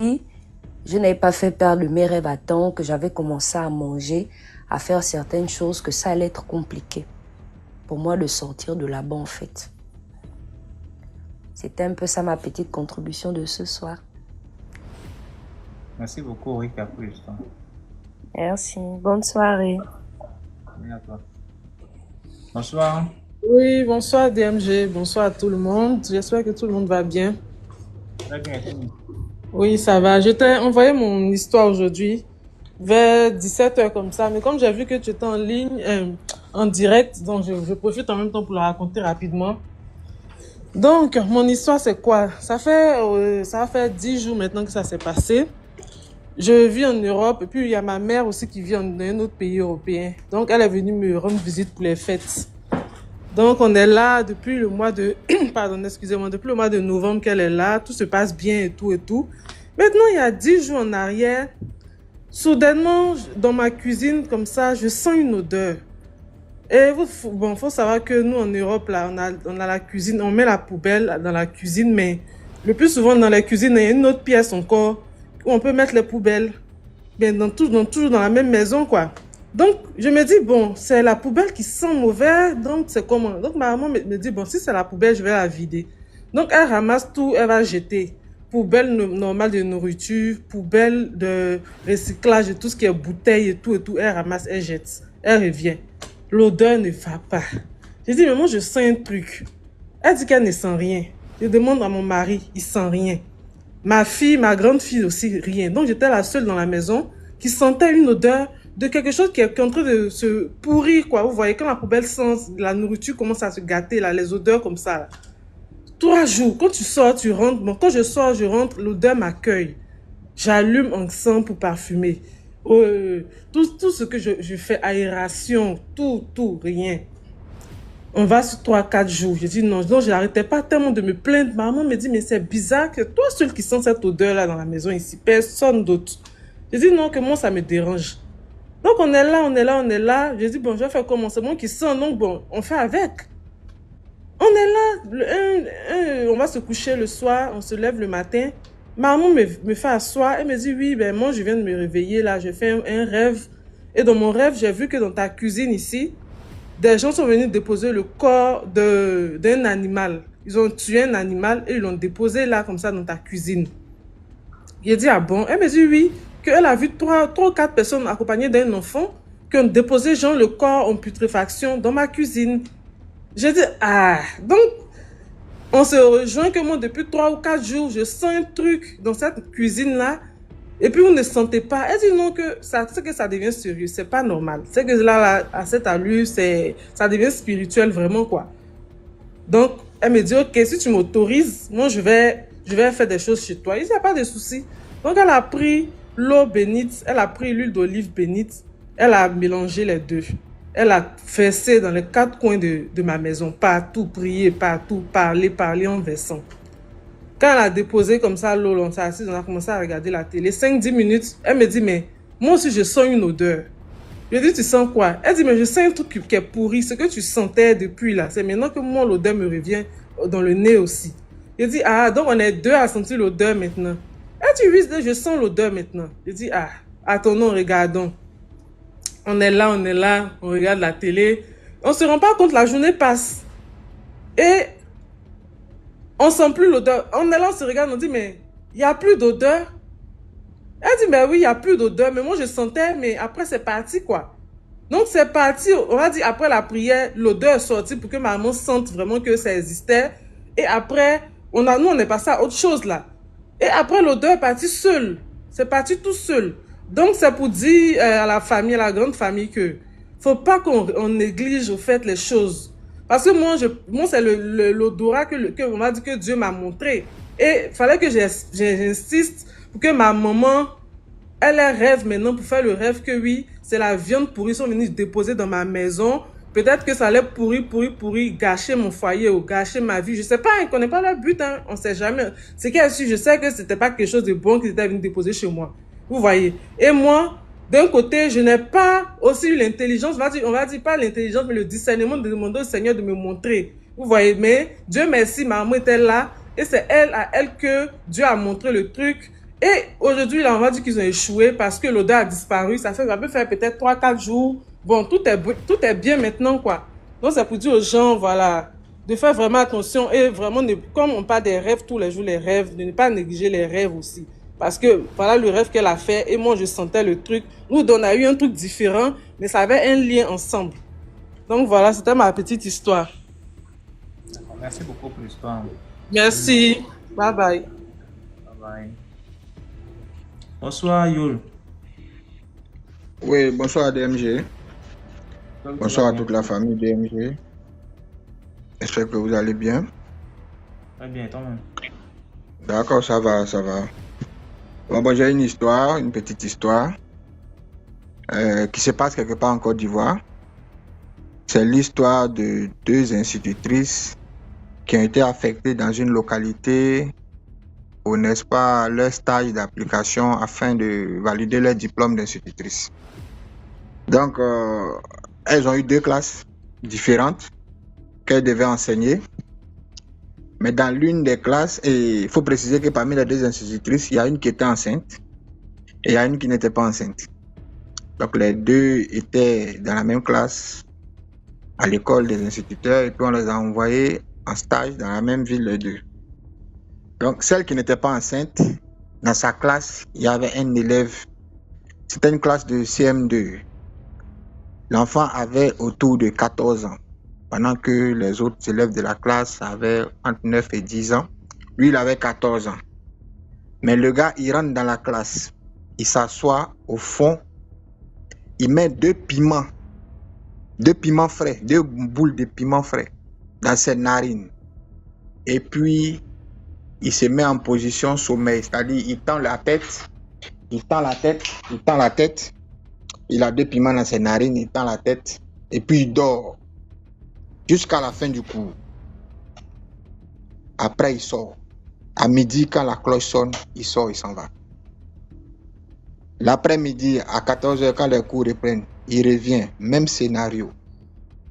je n'avais pas fait part de mes rêves à temps, que j'avais commencé à manger, à faire certaines choses, que ça allait être compliqué pour moi de sortir de là-bas en fait. C'était un peu ça ma petite contribution de ce soir. Merci beaucoup, Rika, pour l'histoire. Merci. Bonne soirée. Merci à toi. Bonsoir. Oui, bonsoir DMG, bonsoir à tout le monde. J'espère que tout le monde va bien. Très bien, Oui, ça va. Je t'ai envoyé mon histoire aujourd'hui vers 17h comme ça, mais comme j'ai vu que tu étais en ligne, en direct, donc je profite en même temps pour la raconter rapidement. Donc, mon histoire, c'est quoi? Ça va faire 10 jours maintenant que ça s'est passé. Je vis en Europe et puis il y a ma mère aussi qui vit dans un autre pays européen. Donc, elle est venue me rendre visite pour les fêtes. Donc, on est là depuis le mois de... depuis le mois de novembre qu'elle est là. Tout se passe bien et tout et tout. Maintenant, il y a 10 jours en arrière, soudainement, dans ma cuisine, comme ça, je sens une odeur. Et faut savoir que nous, en Europe, là, on a la cuisine, on met la poubelle dans la cuisine, mais le plus souvent, dans la cuisine, il y a une autre pièce encore où on peut mettre les poubelles. Bien, toujours dans la même maison, quoi. Donc, je me dis, bon, c'est la poubelle qui sent mauvais, donc c'est comment? Donc, ma maman me dit, bon, si c'est la poubelle, je vais la vider. Donc, elle ramasse tout, elle va jeter. Poubelle normale de nourriture, poubelle de recyclage, tout ce qui est bouteille et tout, elle ramasse, elle jette. Elle revient. L'odeur ne va pas. Je dis, mais moi, je sens un truc. Elle dit qu'elle ne sent rien. Je demande à mon mari, il sent rien. Ma grande fille aussi, rien. Donc, j'étais la seule dans la maison qui sentait une odeur de quelque chose qui est en train de se pourrir, quoi. Vous voyez, quand la poubelle sent, la nourriture commence à se gâter, là, les odeurs comme ça, là. 3 jours, quand tu sors, tu rentres. Bon, quand je sors, je rentre, l'odeur m'accueille. J'allume un sang pour parfumer. Tout ce que je fais, aération, tout, rien. On va sur 3-4 jours. Je dis non, je n'arrêtais pas tellement de me plaindre. Maman me dit, mais c'est bizarre que toi seul qui sens cette odeur-là dans la maison ici, personne d'autre. Je dis non, que moi, ça me dérange. Donc, on est là. Je dis, bon, je vais faire comment? C'est moi qui sens, donc bon, on fait avec. On est là, on va se coucher le soir, on se lève le matin. Maman me fait asseoir, elle me dit, oui, ben moi, je viens de me réveiller, là, je fais un rêve. Et dans mon rêve, j'ai vu que dans ta cuisine ici, des gens sont venus déposer le corps d'un animal. Ils ont tué un animal et ils l'ont déposé là, comme ça, dans ta cuisine. J'ai dit, ah bon? Elle me dit, oui, qu'elle a vu 3 ou 4 personnes accompagnées d'un enfant qui ont déposé, genre, le corps en putréfaction dans ma cuisine. J'ai dit, ah, donc, on se rejoint que moi, depuis 3 ou 4 jours, je sens un truc dans cette cuisine-là, et puis vous ne sentez pas. Elle dit non, c'est que ça devient sérieux, c'est pas normal. C'est que là, à cette allure, ça devient spirituel vraiment, quoi. Donc, elle me dit, ok, si tu m'autorises, moi, je vais faire des choses chez toi. Il n'y a pas de souci. Donc, elle a pris l'eau bénite, elle a pris l'huile d'olive bénite, elle a mélangé les deux. Elle a versé dans les 4 coins de ma maison, partout, prier, partout, parler en versant. quand elle a déposé comme ça l'eau, on s'est assis, on a commencé à regarder la télé. 5-10 minutes, elle me dit, mais moi aussi, je sens une odeur. Je lui dis, tu sens quoi? Elle dit, mais je sens un truc qui est pourri. Ce que tu sentais depuis là, c'est maintenant que moi, l'odeur me revient dans le nez aussi. Je dis, ah, donc on est deux à sentir l'odeur maintenant. Elle dit, oui, je sens l'odeur maintenant. Je dis, ah, attendons, regardons. On est là, on regarde la télé. On se rend pas compte, la journée passe. Et on sent plus l'odeur. On est là, on se regarde, on dit, mais il n'y a plus d'odeur. Elle dit, ben oui, il n'y a plus d'odeur. Mais moi, je sentais, mais après, c'est parti, quoi. Donc, c'est parti. On va dire, après la prière, l'odeur est sortie pour que maman sente vraiment que ça existait. Et après, nous, on est passé à autre chose, là. Et après, l'odeur est partie seule. C'est parti tout seul. Donc, c'est pour dire à la famille, à la grande famille, que faut pas qu'on néglige, au fait, les choses. Parce que moi c'est l'odorat que on va dire que Dieu m'a montré. Et il fallait que j'insiste pour que ma maman, elle ait rêve maintenant pour faire le rêve que oui, c'est la viande pourrie sont venus déposer dans ma maison. Peut-être que ça allait pourrir, gâcher mon foyer ou gâcher ma vie. Je sais pas, on connaît pas le but, hein. On sait jamais. C'est qu'elle su, je sais que c'était pas quelque chose de bon qu'ils étaient venus déposer chez moi. Vous voyez. Et moi, d'un côté, je n'ai pas aussi eu l'intelligence, on va dire pas l'intelligence, mais le discernement de demander au Seigneur de me montrer. Vous voyez, mais Dieu merci, ma maman était là, et c'est à elle que Dieu a montré le truc. Et aujourd'hui, là, on va dire qu'ils ont échoué parce que l'odeur a disparu. Ça peut faire peut-être 3-4 jours. Bon, tout est bien maintenant, quoi. Donc, c'est pour dire aux gens, voilà, de faire vraiment attention et vraiment, comme on parle des rêves tous les jours, les rêves, de ne pas négliger les rêves aussi. Parce que voilà le rêve qu'elle a fait et moi je sentais le truc. Nous, on a eu un truc différent, mais ça avait un lien ensemble. Donc voilà, c'était ma petite histoire. Merci beaucoup pour l'histoire. Merci. Bye bye. Bye bye. Bonsoir Yul. Oui, bonsoir DMG. Bonsoir à toute la famille DMG. J'espère que vous allez bien. Très bien, toi-même. D'accord, ça va, ça va. Bon, j'ai une petite histoire qui se passe quelque part en Côte d'Ivoire. C'est l'histoire de 2 institutrices qui ont été affectées dans une localité pour, n'est-ce pas, leur stage d'application afin de valider leur diplôme d'institutrice. Donc, elles ont eu 2 classes différentes qu'elles devaient enseigner. Mais dans l'une des classes, et il faut préciser que parmi les 2 institutrices, il y a une qui était enceinte et il y a une qui n'était pas enceinte. Donc les 2 étaient dans la même classe à l'école des instituteurs et puis on les a envoyés en stage dans la même ville les 2. Donc celle qui n'était pas enceinte, dans sa classe, il y avait un élève, c'était une classe de CM2. L'enfant avait autour de 14 ans. Pendant que les autres élèves de la classe avaient entre 9 et 10 ans. Lui, il avait 14 ans. Mais le gars, il rentre dans la classe. Il s'assoit au fond. Il met 2 piments. 2 piments frais. 2 boules de piments frais dans ses narines. Et puis, il se met en position sommeil. C'est-à-dire, il tend la tête. Il tend la tête. Il tend la tête. Il a 2 piments dans ses narines. Il tend la tête. Et puis, il dort. Jusqu'à la fin du cours. Après, il sort. À midi, quand la cloche sonne, il sort, il s'en va. L'après-midi, à 14h, quand les cours reprennent, il revient. Même scénario.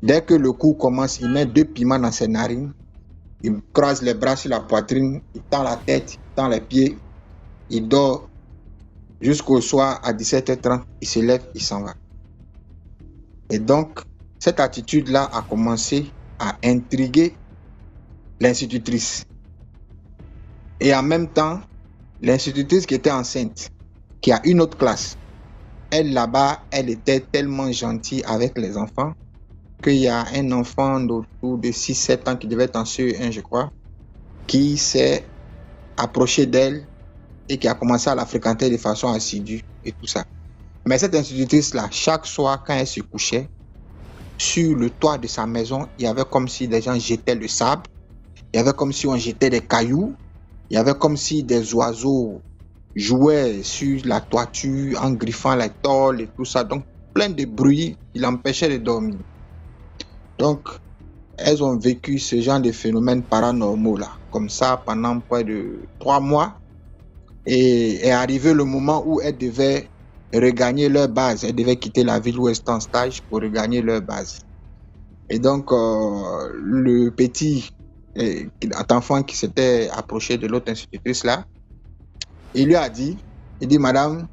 Dès que le cours commence, il met 2 piments dans ses narines. Il croise les bras sur la poitrine. Il tend la tête, il tend les pieds. Il dort jusqu'au soir à 17h30. Il se lève, il s'en va. Et donc, cette attitude-là a commencé à intriguer l'institutrice. Et en même temps, l'institutrice qui était enceinte, qui a une autre classe, elle là-bas, elle était tellement gentille avec les enfants qu'il y a un enfant d'autour de 6-7 ans qui devait être en CE1, je crois, qui s'est approché d'elle et qui a commencé à la fréquenter de façon assidue et tout ça. Mais cette institutrice-là, chaque soir, quand elle se couchait, sur le toit de sa maison, il y avait comme si des gens jetaient le sable, il y avait comme si on jetait des cailloux, il y avait comme si des oiseaux jouaient sur la toiture en griffant les tôles et tout ça. Donc, plein de bruit, il empêchait de dormir. Donc, elles ont vécu ce genre de phénomènes paranormaux là, comme ça pendant près de 3 mois. Et est arrivé le moment où elles devaient regagner leur base. Elles devaient quitter la ville où elles étaient en stage pour regagner leur base. Et donc, le petit enfant qui s'était approché de l'autre institutrice là, il lui a dit, madame,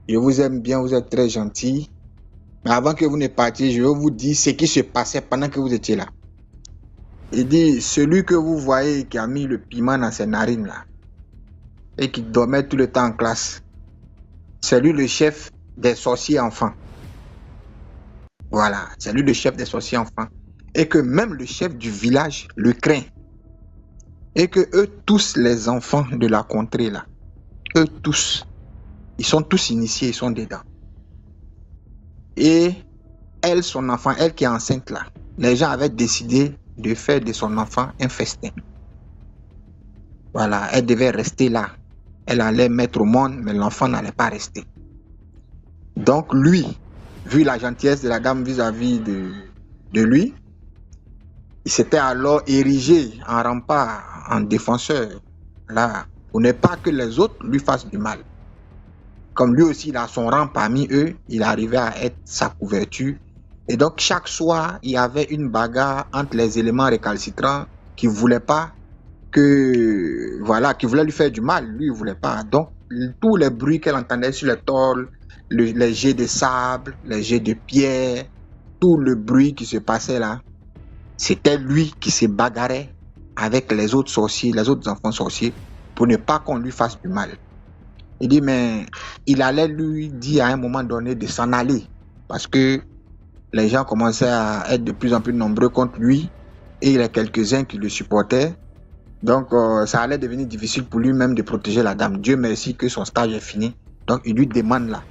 je vous aime bien, vous êtes très gentille, mais avant que vous ne partiez, je vais vous dire ce qui se passait pendant que vous étiez là. Il dit, celui que vous voyez qui a mis le piment dans ses narines là, et qui dormait tout le temps en classe, c'est lui le chef des sorciers enfants. Voilà, c'est lui le chef des sorciers enfants. Et que même le chef du village le craint. Et que eux tous, les enfants de la contrée là, eux tous, ils sont tous initiés, ils sont dedans. Et elle, son enfant, elle qui est enceinte là, les gens avaient décidé de faire de son enfant un festin. Voilà, elle devait rester là. Elle allait mettre au monde, mais l'enfant n'allait pas rester. Donc lui, vu la gentillesse de la dame vis-à-vis de lui, il s'était alors érigé en rempart, en défenseur, là, pour ne pas que les autres lui fassent du mal. Comme lui aussi, il a son rang parmi eux, il arrivait à être sa couverture. Et donc, chaque soir, il y avait une bagarre entre les éléments récalcitrants qui ne voulaient pas que, voilà, qui voulaient lui faire du mal. Lui, il ne voulait pas. Donc, tous les bruits qu'elle entendait sur les tôles, les jets de sable, les jets de pierre, tout le bruit qui se passait là, c'était lui qui se bagarrait avec les autres sorciers, les autres enfants sorciers, pour ne pas qu'on lui fasse du mal. Il dit, mais il allait lui dire à un moment donné de s'en aller, parce que les gens commençaient à être de plus en plus nombreux contre lui, et il y a quelques-uns qui le supportaient. Donc, ça allait devenir difficile pour lui-même de protéger la dame. Dieu merci que son stage est fini. Donc, il lui demande là,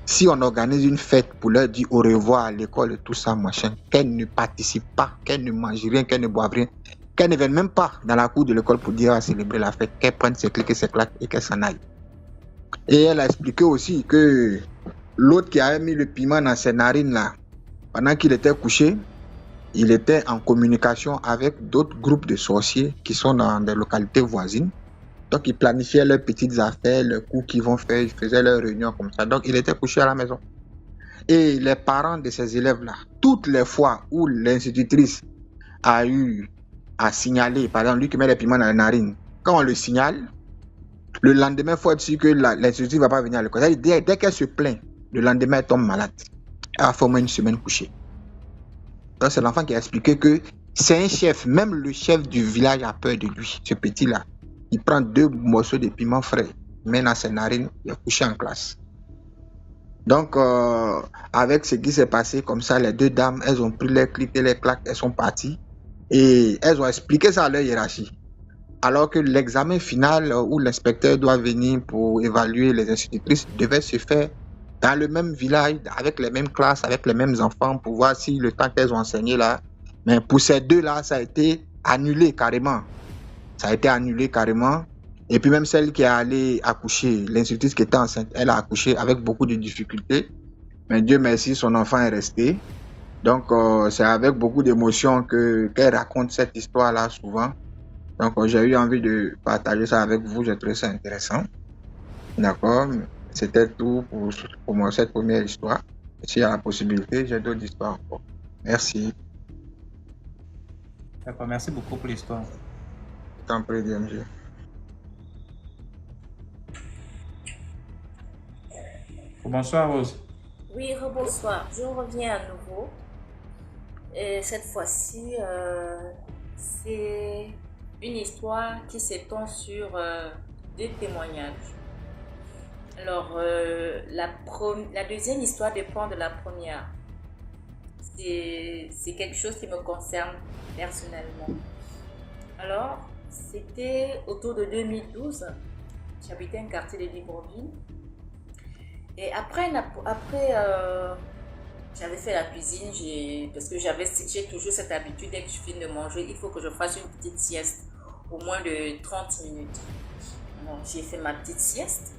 si on organise une fête pour leur dire au revoir à l'école et tout ça, machin, qu'elle ne participe pas, qu'elle ne mange rien, qu'elle ne boive rien, qu'elle ne vienne même pas dans la cour de l'école pour dire à célébrer la fête, qu'elle prenne ses clics et ses claques et qu'elle s'en aille. Et elle a expliqué aussi que l'autre qui avait mis le piment dans ses narines là, pendant qu'il était couché, il était en communication avec d'autres groupes de sorciers qui sont dans des localités voisines. Donc, ils planifiaient leurs petites affaires, les coups qu'ils vont faire, ils faisaient leurs réunions comme ça. Donc, il était couché à la maison. Et les parents de ces élèves-là, toutes les fois où l'institutrice a eu à signaler, par exemple, lui qui met les piments dans la narine, quand on le signale, le lendemain, il faut être sûr que l'institutrice ne va pas venir à l'école. Dès qu'elle se plaint, le lendemain, elle tombe malade. Elle a formé une semaine couchée. Donc, c'est l'enfant qui a expliqué que c'est un chef, même le chef du village a peur de lui, ce petit-là. Il prend 2 morceaux de piment frais, met dans ses narines, il est couché en classe. Donc, avec ce qui s'est passé, comme ça, les 2 dames, elles ont pris les clics et les claques, elles sont parties. Et elles ont expliqué ça à leur hiérarchie. Alors que l'examen final où l'inspecteur doit venir pour évaluer les institutrices devait se faire dans le même village, avec les mêmes classes, avec les mêmes enfants, pour voir si le temps qu'elles ont enseigné là. Mais pour ces 2-là, ça a été annulé carrément. Ça a été annulé carrément. Et puis même celle qui est allée accoucher, l'institutrice qui était enceinte, elle a accouché avec beaucoup de difficultés. Mais Dieu merci, son enfant est resté. Donc c'est avec beaucoup d'émotion qu'elle raconte cette histoire-là souvent. Donc j'ai eu envie de partager ça avec vous, j'ai trouvé ça intéressant. D'accord, c'était tout pour moi, cette première histoire. S'il y a la possibilité, j'ai d'autres histoires encore. Merci. D'accord, merci beaucoup pour l'histoire. T'en prie, DMG. Bonsoir, Rose. Oui, rebonsoir. Je reviens à nouveau. Et cette fois-ci, c'est une histoire qui s'étend sur 2 témoignages. Alors, la deuxième histoire dépend de la première. C'est quelque chose qui me concerne personnellement. Alors, c'était autour de 2012. J'habitais un quartier de Libreville. Et après j'avais fait la cuisine, parce que j'ai toujours cette habitude, dès que je finis de manger, il faut que je fasse une petite sieste, au moins de 30 minutes. Alors, j'ai fait ma petite sieste.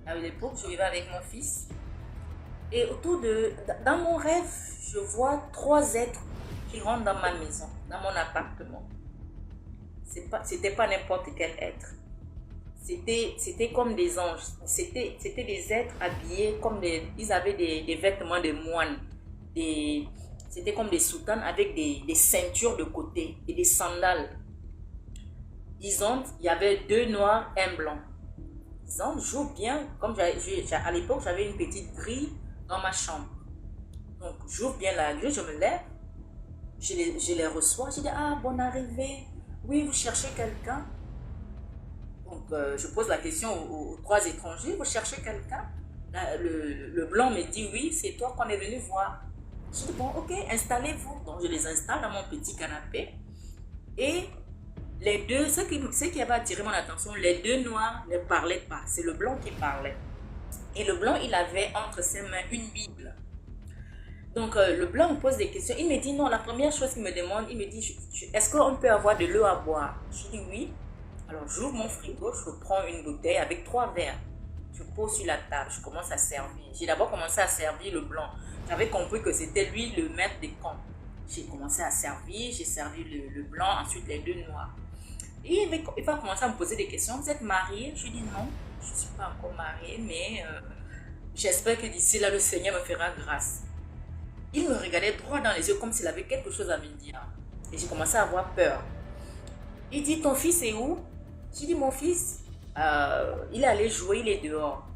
À l'époque, je vivais avec mon fils. Et dans mon rêve, je vois 3 êtres qui rentre dans ma maison, dans mon appartement. C'était pas n'importe quel être. C'était comme des anges. C'était des êtres habillés comme ils avaient des vêtements de moines. C'était comme des soutanes avec des ceintures de côté et des sandales. Disons, il y avait 2 noirs, 1 blanc. Disons, joue bien. Comme à l'époque, j'avais une petite grille dans ma chambre. Donc, j'ouvre bien la grille, je me lève. Je les reçois. Je dis, ah, bonne arrivée. Oui, vous cherchez quelqu'un? Donc, je pose la question aux 3 étrangers. Vous cherchez quelqu'un? Le blanc me dit, oui, c'est toi qu'on est venu voir. Je dis, bon, ok, installez-vous. Donc, je les installe dans mon petit canapé. Et les deux, ce qui avait attiré mon attention, les 2 noirs ne parlaient pas. C'est le blanc qui parlait. Et le blanc, il avait entre ses mains une Bible. Donc, le blanc me pose des questions. Il me dit, non, la première chose qu'il me demande, il me dit, est-ce qu'on peut avoir de l'eau à boire? Je dis oui. Alors, j'ouvre mon frigo, je prends une bouteille avec 3 verres. Je pose sur la table, je commence à servir. J'ai d'abord commencé à servir le blanc. J'avais compris que c'était lui le maître des camps. J'ai commencé à servir, j'ai servi le blanc, ensuite les 2 noirs. Et il va commencer à me poser des questions. Vous êtes marié? Je dis non, je ne suis pas encore mariée, mais j'espère que d'ici là, le Seigneur me fera grâce. Il me regardait droit dans les yeux comme s'il avait quelque chose à me dire. Et j'ai commencé à avoir peur. Il dit, ton fils est où? J'ai dit, mon fils, il est allé jouer, il est dehors.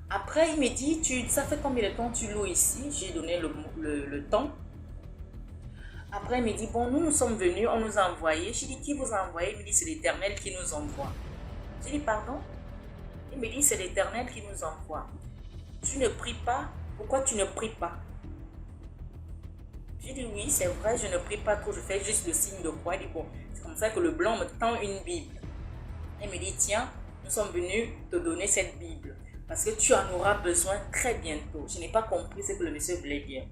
Après, il me dit, ça fait combien de temps tu loues ici? J'ai donné le temps. Après, il me dit, bon, nous sommes venus, on nous a envoyés. J'ai dit, qui vous a envoyé? Il me dit, c'est l'Éternel qui nous envoie. J'ai dit, pardon? Il me dit, c'est l'Éternel qui nous envoie. Tu ne pries pas? Pourquoi tu ne pries pas? J'ai dit, oui, c'est vrai, je ne prie pas trop, je fais juste le signe de croix. Il dit, bon, c'est comme ça que le blanc me tend une Bible. Il me dit, tiens, nous sommes venus te donner cette Bible parce que tu en auras besoin très bientôt. Je n'ai pas compris ce que le monsieur voulait dire.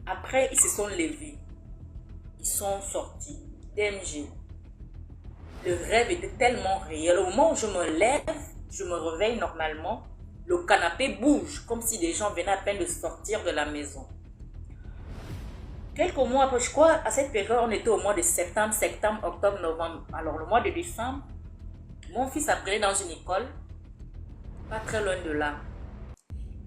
Après, ils se sont levés. Ils sont sortis. DMG. Le rêve était tellement réel. Au moment où je me lève, je me réveille normalement, le canapé bouge comme si des gens venaient à peine de sortir de la maison. Quelques mois après, je crois, à cette période, on était au mois de septembre, octobre, novembre. Alors, le mois de décembre, mon fils apprenait dans une école, pas très loin de là.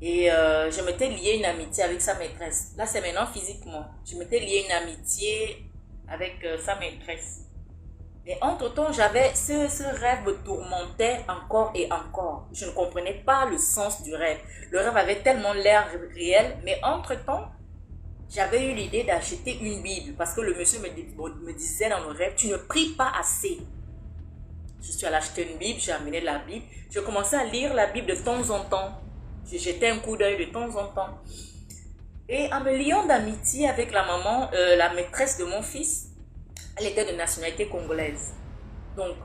Et je m'étais lié une amitié avec sa maîtresse. Là, c'est maintenant physiquement. Je m'étais lié une amitié avec sa maîtresse. Mais entre-temps, j'avais ce rêve me tourmentait encore et encore. Je ne comprenais pas le sens du rêve. Le rêve avait tellement l'air réel, mais entre-temps, j'avais eu l'idée d'acheter une Bible parce que le monsieur me disait dans le rêve, tu ne pries pas assez. Je suis allée acheter une Bible, j'ai amené la Bible. Je commençais à lire la Bible de temps en temps. Je jetais un coup d'œil de temps en temps. Et en me liant d'amitié avec la maman, la maîtresse de mon fils, elle était de nationalité congolaise. Donc,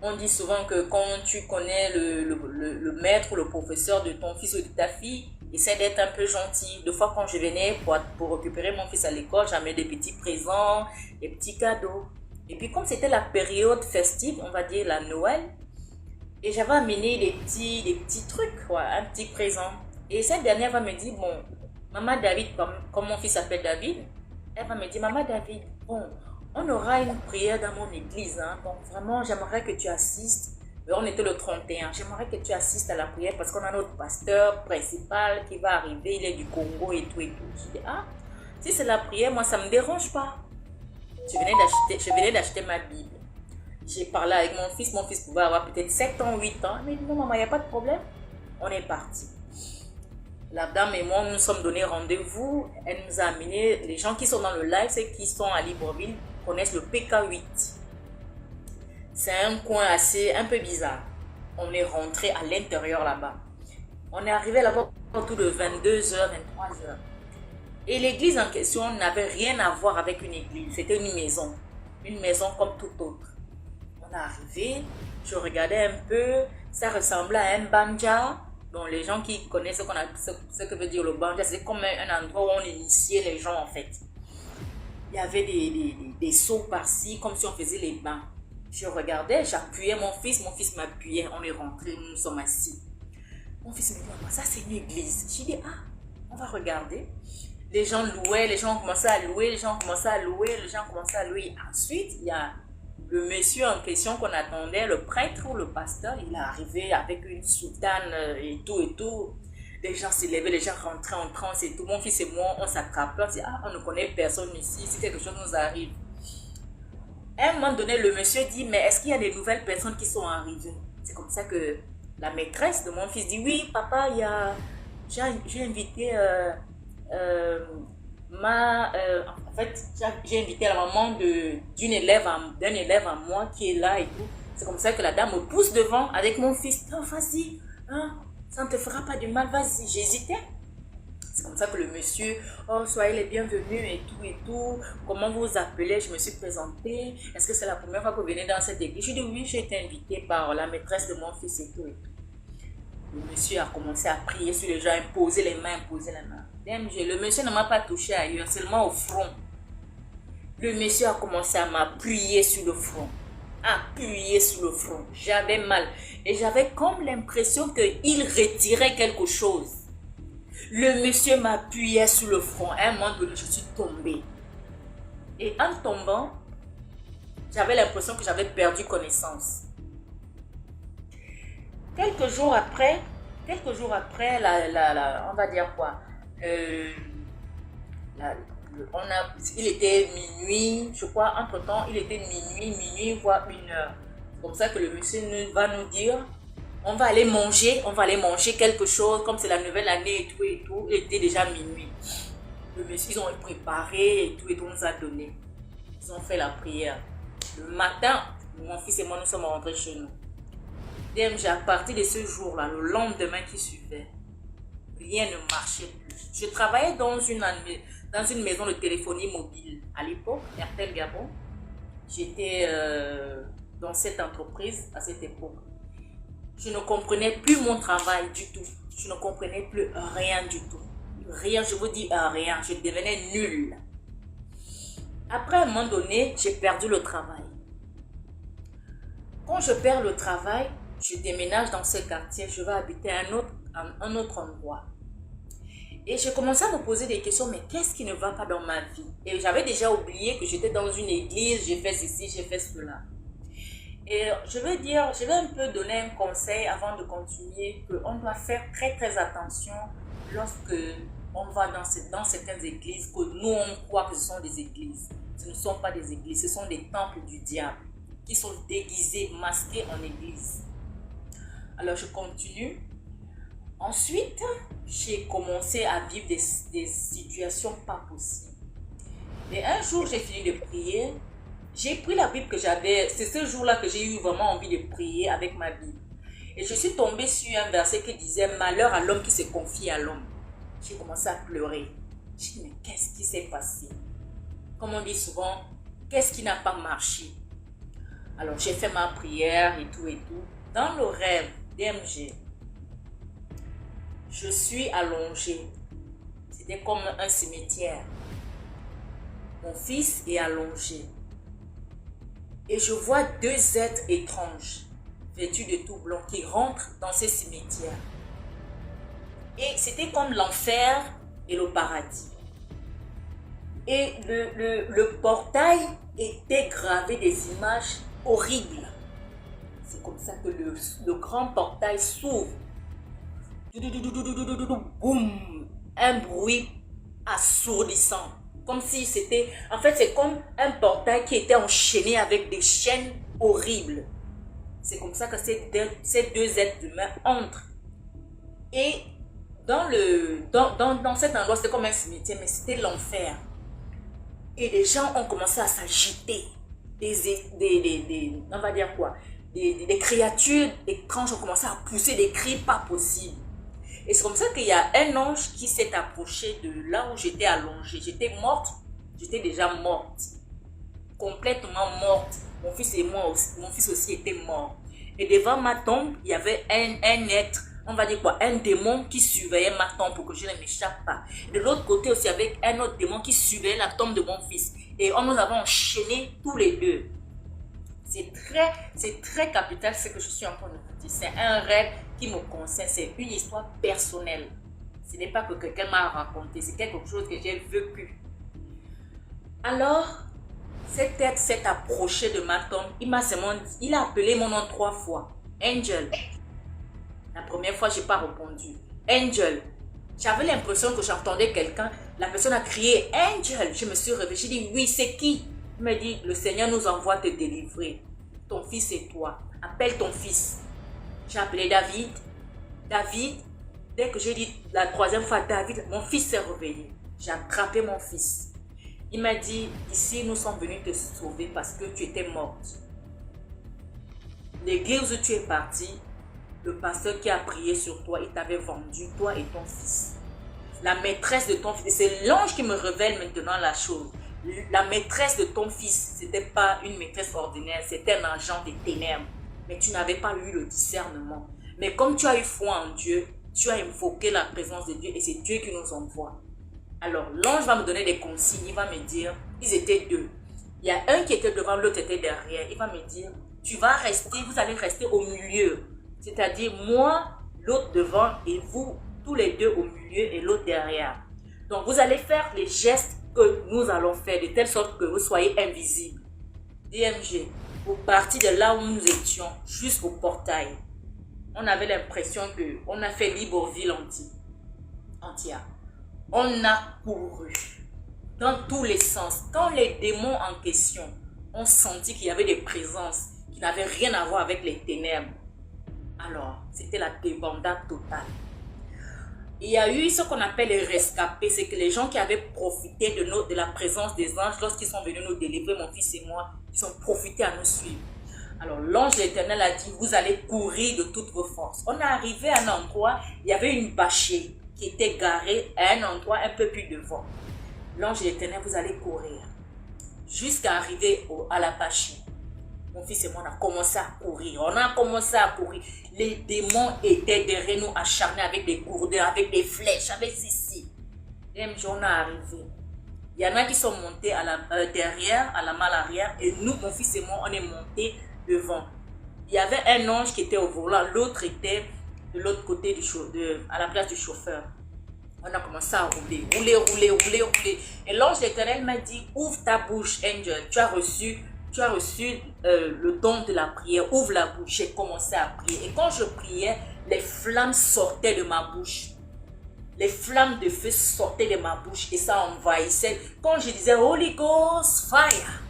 on dit souvent que quand tu connais le maître ou le professeur de ton fils ou de ta fille, essaie d'être un peu gentil. Deux fois quand je venais pour récupérer mon fils à l'école, j'amenais des petits présents, des petits cadeaux. Et puis comme c'était la période festive, on va dire la Noël, et j'avais amené des petits trucs, quoi, un petit présent. Et cette dernière va me dire, bon, maman David, comme mon fils s'appelle David, elle va me dire, maman David, bon, on aura une prière dans mon église, hein, donc vraiment j'aimerais que tu assistes. On était le 31, j'aimerais que tu assistes à la prière parce qu'on a notre pasteur principal qui va arriver, il est du Congo et tout et tout. Je dis, ah, si c'est la prière, moi ça ne me dérange pas. Je venais d'acheter ma Bible. J'ai parlé avec mon fils pouvait avoir peut-être 7 ans, 8 ans. Mais non maman, il n'y a pas de problème. On est parti. La dame et moi, nous nous sommes donné rendez-vous. Elle nous a amené, les gens qui sont dans le live, ceux qui sont à Libreville, connaissent le PK8. C'est un coin un peu bizarre. On est rentré à l'intérieur là-bas. On est arrivé là-bas autour de 22h, 23h. Et l'église en question n'avait rien à voir avec une église. C'était une maison comme toute autre. On est arrivé, je regardais un peu, ça ressemblait à un banja. Donc les gens qui connaissent ce que veut dire le banja, c'est comme un endroit où on initiait les gens en fait. Il y avait des seaux par-ci, comme si on faisait les bains. Je regardais, j'appuyais mon fils m'appuyait, on est rentré, nous sommes assis. Mon fils me dit, ça c'est une église. J'ai dit, ah, on va regarder. Les gens louaient, les gens commençaient à louer, les gens commençaient à louer, les gens commençaient à louer. Ensuite, il y a le monsieur en question qu'on attendait, le prêtre ou le pasteur, il est arrivé avec une soutane et tout. Les gens se levaient, les gens rentraient en transe et tout. Mon fils et moi, on s'attrapait, on disait, ah, on ne connaît personne ici, si quelque chose nous arrive. À un moment donné, le monsieur dit, mais est-ce qu'il y a des nouvelles personnes qui sont arrivées? C'est comme ça que la maîtresse de mon fils dit, oui, papa, j'ai invité en fait, j'ai invité la maman d'un élève à moi qui est là et tout. C'est comme ça que la dame me pousse devant avec mon fils. Oh, vas-y, hein, ça ne te fera pas du mal, vas-y. J'hésitais. C'est comme ça que le monsieur, oh, soyez les bienvenus et tout. Comment vous vous appelez? Je me suis présentée. Est-ce que c'est la première fois que vous venez dans cette église? Je dis oui, j'ai été invitée par la maîtresse de mon fils et tout. Le monsieur a commencé à prier sur les gens, imposer les mains. Le monsieur ne m'a pas touché ailleurs, seulement au front. Le monsieur a commencé à m'appuyer sur le front. J'avais mal. Et j'avais comme l'impression qu'il retirait quelque chose. Le monsieur m'appuyait sur le front. À un moment donné, je suis tombée. Et en tombant, j'avais l'impression que j'avais perdu connaissance. Quelques jours après, on va dire quoi? Il était minuit, je crois, entre-temps, il était minuit, voire 1h. C'est comme ça que le monsieur va nous dire, on va aller manger quelque chose, comme c'est la nouvelle année et tout. Il était déjà minuit. Le monsieur, ils ont préparé et tout, on nous a donné. Ils ont fait la prière. Le matin, mon fils et moi, nous sommes rentrés chez nous. DMG, à partir de ce jour-là, le lendemain qui suivait, rien ne marchait plus. Je travaillais dans une maison de téléphonie mobile. À l'époque, RTL Gabon, j'étais dans cette entreprise à cette époque. Je ne comprenais plus mon travail du tout. Je ne comprenais plus rien du tout. Rien, je vous dis rien. Je devenais nulle. Après, à un moment donné, j'ai perdu le travail. Quand je perds le travail, je déménage dans ce quartier, je vais habiter à un autre endroit. Et j'ai commencé à me poser des questions, mais qu'est-ce qui ne va pas dans ma vie? Et j'avais déjà oublié que j'étais dans une église, j'ai fait ceci, j'ai fait cela. Et je vais un peu donner un conseil avant de continuer, qu'on doit faire très très attention lorsque on va dans certaines églises, que nous on croit que ce sont des églises. Ce ne sont pas des églises, ce sont des temples du diable qui sont déguisés, masqués en église. Alors je continue. Ensuite, j'ai commencé à vivre des situations pas possibles. Et un jour, j'ai fini de prier. J'ai pris la Bible que j'avais. C'est ce jour-là que j'ai eu vraiment envie de prier avec ma Bible. Et je suis tombée sur un verset qui disait « Malheur à l'homme qui se confie à l'homme ». J'ai commencé à pleurer. J'ai dit « Mais qu'est-ce qui s'est passé ?» Comme on dit souvent, qu'est-ce qui n'a pas marché? Alors, j'ai fait ma prière et tout. Dans le rêve DMG, je suis allongée. C'était comme un cimetière. Mon fils est allongé. Et je vois deux êtres étranges, vêtus de tout blanc, qui rentrent dans ce cimetière. Et c'était comme l'enfer et le paradis. Et le portail était gravé des images horribles. C'est comme ça que le grand portail s'ouvre. Boum! Un bruit assourdissant. Comme si c'était... En fait, c'est comme un portail qui était enchaîné avec des chaînes horribles. C'est comme ça que ces deux êtres humains entrent. Et dans cet endroit, c'était comme un cimetière, mais c'était l'enfer. Et les gens ont commencé à s'agiter. On va dire quoi? Des créatures étranges ont commencé à pousser des cris pas possibles. Et c'est comme ça qu'il y a un ange qui s'est approché de là où j'étais allongée. J'étais morte, j'étais déjà morte. Complètement morte. Mon fils et moi aussi, mon fils aussi était mort. Et devant ma tombe, il y avait un être, on va dire quoi, un démon qui surveillait ma tombe pour que je ne m'échappe pas. De l'autre côté aussi, avec un autre démon qui surveillait la tombe de mon fils. Et nous avons enchaîné tous les deux. C'est très capital ce que je suis en train de vous dire. C'est un rêve qui me concerne. C'est une histoire personnelle. Ce n'est pas que quelqu'un m'a raconté, c'est quelque chose que j'ai vécu. Alors, cet être s'est approché de ma tombe. Il a appelé mon nom 3 fois. Angel. La première fois, je n'ai pas répondu. Angel. J'avais l'impression que j'entendais quelqu'un. La personne a crié Angel. Je me suis réveillée. J'ai dit oui, c'est qui? Il m'a dit le Seigneur nous envoie te délivrer. Ton fils et toi. Appelle ton fils. J'ai appelé David. David. Dès que j'ai dit la 3e fois David, mon fils s'est réveillé. J'ai attrapé mon fils. Il m'a dit, ici nous sommes venus te sauver parce que tu étais morte. L'église où tu es parti, le pasteur qui a prié sur toi, il t'avait vendu, toi et ton fils. La maîtresse de ton fils, c'est l'ange qui me révèle maintenant la chose. La maîtresse de ton fils, ce n'était pas une maîtresse ordinaire, c'était un agent des ténèbres. Mais tu n'avais pas eu le discernement. Mais comme tu as eu foi en Dieu, tu as invoqué la présence de Dieu et c'est Dieu qui nous envoie. Alors, l'ange va me donner des consignes. Il va me dire, ils étaient 2. Il y a un qui était devant, l'autre était derrière. Il va me dire, tu vas rester, vous allez rester au milieu. C'est-à-dire, moi, l'autre devant et vous, tous les 2 au milieu et l'autre derrière. Donc, vous allez faire les gestes que nous allons faire, de telle sorte que vous soyez invisibles. DMG, vous partez de là où nous étions, jusqu'au portail. On avait l'impression qu'on a fait Libreville entière. On a couru dans tous les sens. Quand les démons en question ont senti qu'il y avait des présences qui n'avaient rien à voir avec les ténèbres, alors c'était la débandade totale. Il y a eu ce qu'on appelle les rescapés, c'est que les gens qui avaient profité de la présence des anges lorsqu'ils sont venus nous délivrer, mon fils et moi, ils ont profité à nous suivre. Alors l'ange de l'Éternel a dit, vous allez courir de toutes vos forces. On est arrivé à un endroit, il y avait une bâchée qui était garée à un endroit un peu plus devant. L'ange de l'Éternel, vous allez courir jusqu'à arriver à la bâchée. Mon fils et moi, on a commencé à courir. On a commencé à courir. Les démons étaient derrière nous, acharnés avec des gourdins, avec des flèches, avec ceci. Même jour, on est arrivé. Il y en a qui sont montés derrière, à la malle arrière, et nous, mon fils et moi, on est montés devant. Il y avait un ange qui était au volant, l'autre était de l'autre côté à la place du chauffeur. On a commencé à rouler. Et l'ange de l'Éternel m'a dit, ouvre ta bouche, Angel. Tu as reçu le don de la prière. Ouvre la bouche. J'ai commencé à prier. Et quand je priais, les flammes sortaient de ma bouche. Les flammes de feu sortaient de ma bouche et ça envahissait. Quand je disais Holy Ghost Fire,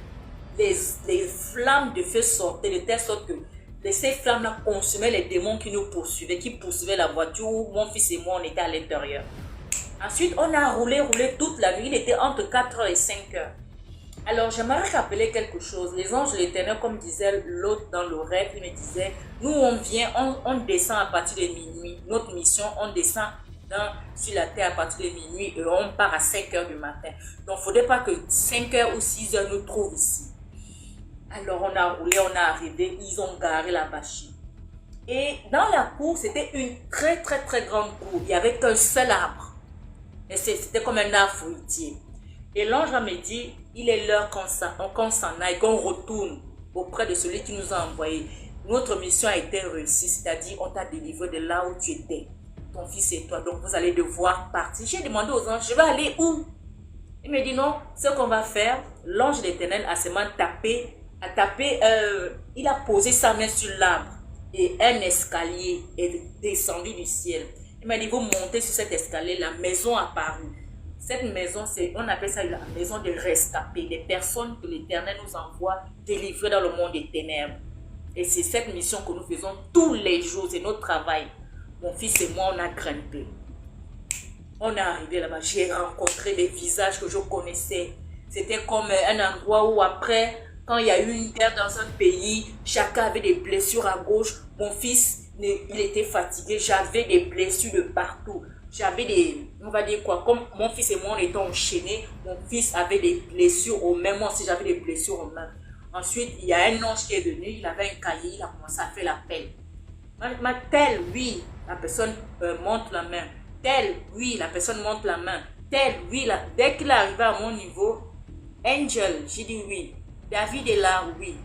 les flammes de feu sortaient de telle sorte que ces flammes-là consumaient les démons qui nous poursuivaient, qui poursuivaient la voiture où mon fils et moi on était à l'intérieur. Ensuite, on a roulé toute la nuit. Il était entre 4h et 5h. Alors, j'aimerais rappeler quelque chose. Les anges de l'Éternel, comme disait l'autre dans le rêve, il me disait, nous on descend à partir de minuit. Notre mission, on descend sur la terre à partir de minuit et on part à 5h du matin. Donc, il ne faudrait pas que 5h ou 6h nous trouvent ici. Alors, on a roulé, on est arrivé, ils ont garé la bâchée. Et dans la cour, c'était une très grande cour. Il n'y avait qu'un seul arbre. Et c'était comme un arbre fruitier. Et l'ange me dit, il est l'heure qu'on s'en aille, qu'on retourne auprès de celui qui nous a envoyés. Notre mission a été réussie, c'est-à-dire on t'a délivré de là où tu étais, ton fils et toi. Donc vous allez devoir partir. J'ai demandé aux anges, je vais aller où? Il me dit non, ce qu'on va faire, l'ange de l'Éternel a seulement tapé, il a posé sa main sur l'arbre et un escalier est descendu du ciel. Il m'a dit, vous montez sur cet escalier, la maison apparue. Cette maison, on appelle ça la maison des rescapés, des personnes que l'Éternel nous envoie délivrer dans le monde des ténèbres. Et c'est cette mission que nous faisons tous les jours, c'est notre travail. Mon fils et moi, on a grimpé. On est arrivé là-bas, j'ai rencontré des visages que je connaissais. C'était comme un endroit où après, quand il y a eu une guerre dans un pays, chacun avait des blessures à gauche. Mon fils, il était fatigué, j'avais des blessures de partout. J'avais on va dire quoi, comme mon fils et moi on était enchaînés, mon fils avait des blessures aux mains, moi aussi j'avais des blessures aux mains. Ensuite, il y a un ange qui est venu, il avait un cahier, il a commencé à faire l'appel. Tel, oui, la personne monte la main. Tel, oui, la personne monte la main. Tel, oui, dès qu'il est arrivé à mon niveau, Angel, j'ai dit oui. David est là, oui.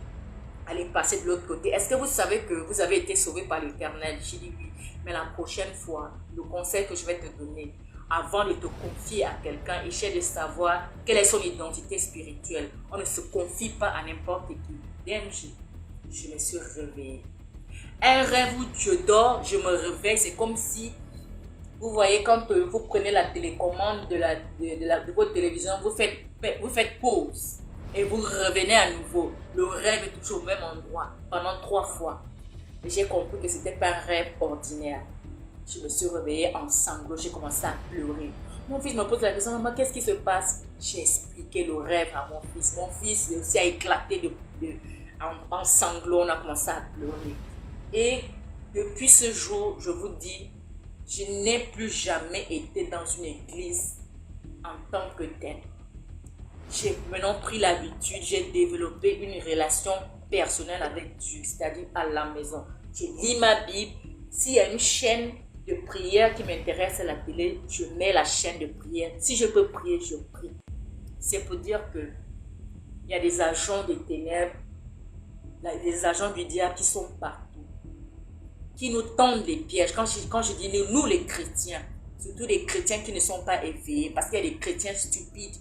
Allez passer de l'autre côté. Est-ce que vous savez que vous avez été sauvé par l'Éternel? J'ai dit oui. Mais la prochaine fois, le conseil que je vais te donner, avant de te confier à quelqu'un, essaie de savoir quelle est son identité spirituelle. On ne se confie pas à n'importe qui. DMG, je me suis réveillée. Un rêve où je dors, je me réveille, c'est comme si, vous voyez, quand vous prenez la télécommande de votre télévision, vous faites pause et vous revenez à nouveau. Le rêve est toujours au même endroit pendant 3 fois. Et j'ai compris que ce n'était pas un rêve ordinaire. Je me suis réveillée en sanglots, j'ai commencé à pleurer. Mon fils me pose la question, maman, qu'est-ce qui se passe? J'ai expliqué le rêve à mon fils. Mon fils aussi a éclaté en sanglots, on a commencé à pleurer. Et depuis ce jour, je vous dis, je n'ai plus jamais été dans une église en tant que telle. J'ai maintenant pris l'habitude, j'ai développé une relation personnelle avec Dieu, c'est-à-dire à la maison. Je lis ma Bible. S'il y a une chaîne de prière qui m'intéresse à la télé, je mets la chaîne de prière. Si je peux prier, je prie. C'est pour dire que il y a des agents des ténèbres, des agents du diable qui sont partout, qui nous tendent des pièges. Quand je dis nous les chrétiens, surtout les chrétiens qui ne sont pas éveillés, parce qu'il y a des chrétiens stupides.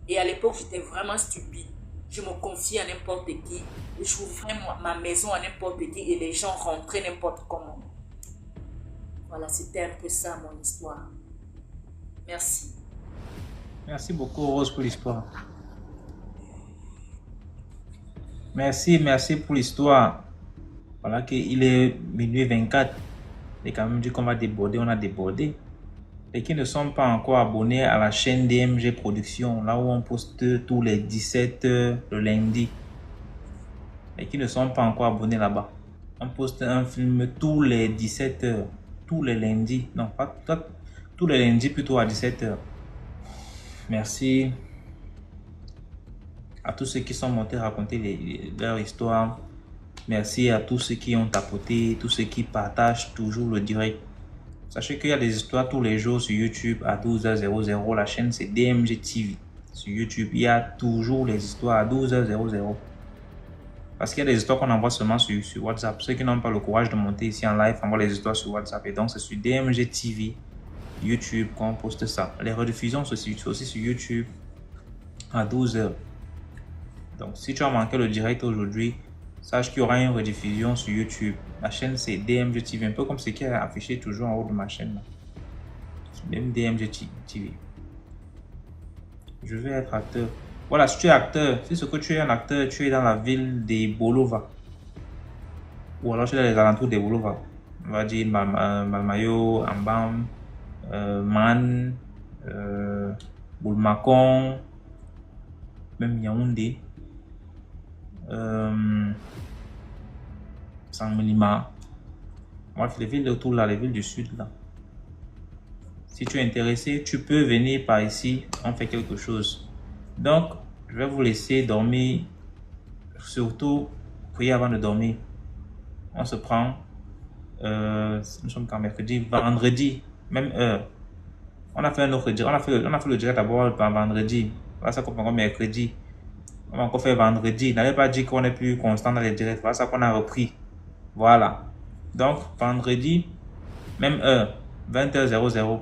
Et à l'époque, j'étais vraiment stupide. Je me confiais à n'importe qui. J'ouvrais ma maison à n'importe qui et les gens rentraient n'importe comment. Voilà, c'était un peu ça mon histoire. Merci. Merci beaucoup, Rose, pour l'histoire. Merci pour l'histoire. Voilà qu'il est minuit 24. Et quand même dit qu'on va déborder, on a débordé. Et qui ne sont pas encore abonnés à la chaîne DMG Productions, là où on poste tous les 17h le lundi. Et qui ne sont pas encore abonnés là-bas. On poste un film tous les 17h, tous les lundis. Non, pas tous les lundis, plutôt à 17h. Merci à tous ceux qui sont montés raconter leur histoire. Merci à tous ceux qui ont tapoté, tous ceux qui partagent toujours le direct. Sachez qu'il y a des histoires tous les jours sur YouTube à 12h00. La chaîne c'est DMG TV. Sur YouTube, il y a toujours les histoires à 12h00. Parce qu'il y a des histoires qu'on envoie seulement sur WhatsApp. Ceux qui n'ont pas le courage de monter ici en live envoient les histoires sur WhatsApp. Et donc c'est sur DMG TV, YouTube qu'on poste ça. Les rediffusions sont aussi sur YouTube à 12h. Donc si tu as manqué le direct aujourd'hui, sache qu'il y aura une rediffusion sur YouTube. La chaîne c'est DMG TV, un peu comme ce qui est affiché toujours en haut de ma chaîne. Même DMG TV. Je vais être acteur. Voilà, si tu es acteur, si ce que tu es un acteur, tu es dans la ville de Bolova. Ou alors tu es dans les alentours de Bolova. On va dire Malmayo, Ambam, Man, Boulmakon, même Yaoundé. Sangmelima. Bref, les villes autour là, les villes du sud là. Si tu es intéressé, tu peux venir par ici, on fait quelque chose. Donc, je vais vous laisser dormir. Surtout, priez avant de dormir. On se prend, nous sommes quand mercredi, vendredi, même heure. On a fait un autre direct, on a fait le direct d'abord vendredi. Voilà, ça comprend mercredi. On va encore faire vendredi. N'allez pas dire qu'on est plus constant dans les directs. Voilà ça qu'on a repris. Voilà. Donc, vendredi, même heure, 20h00.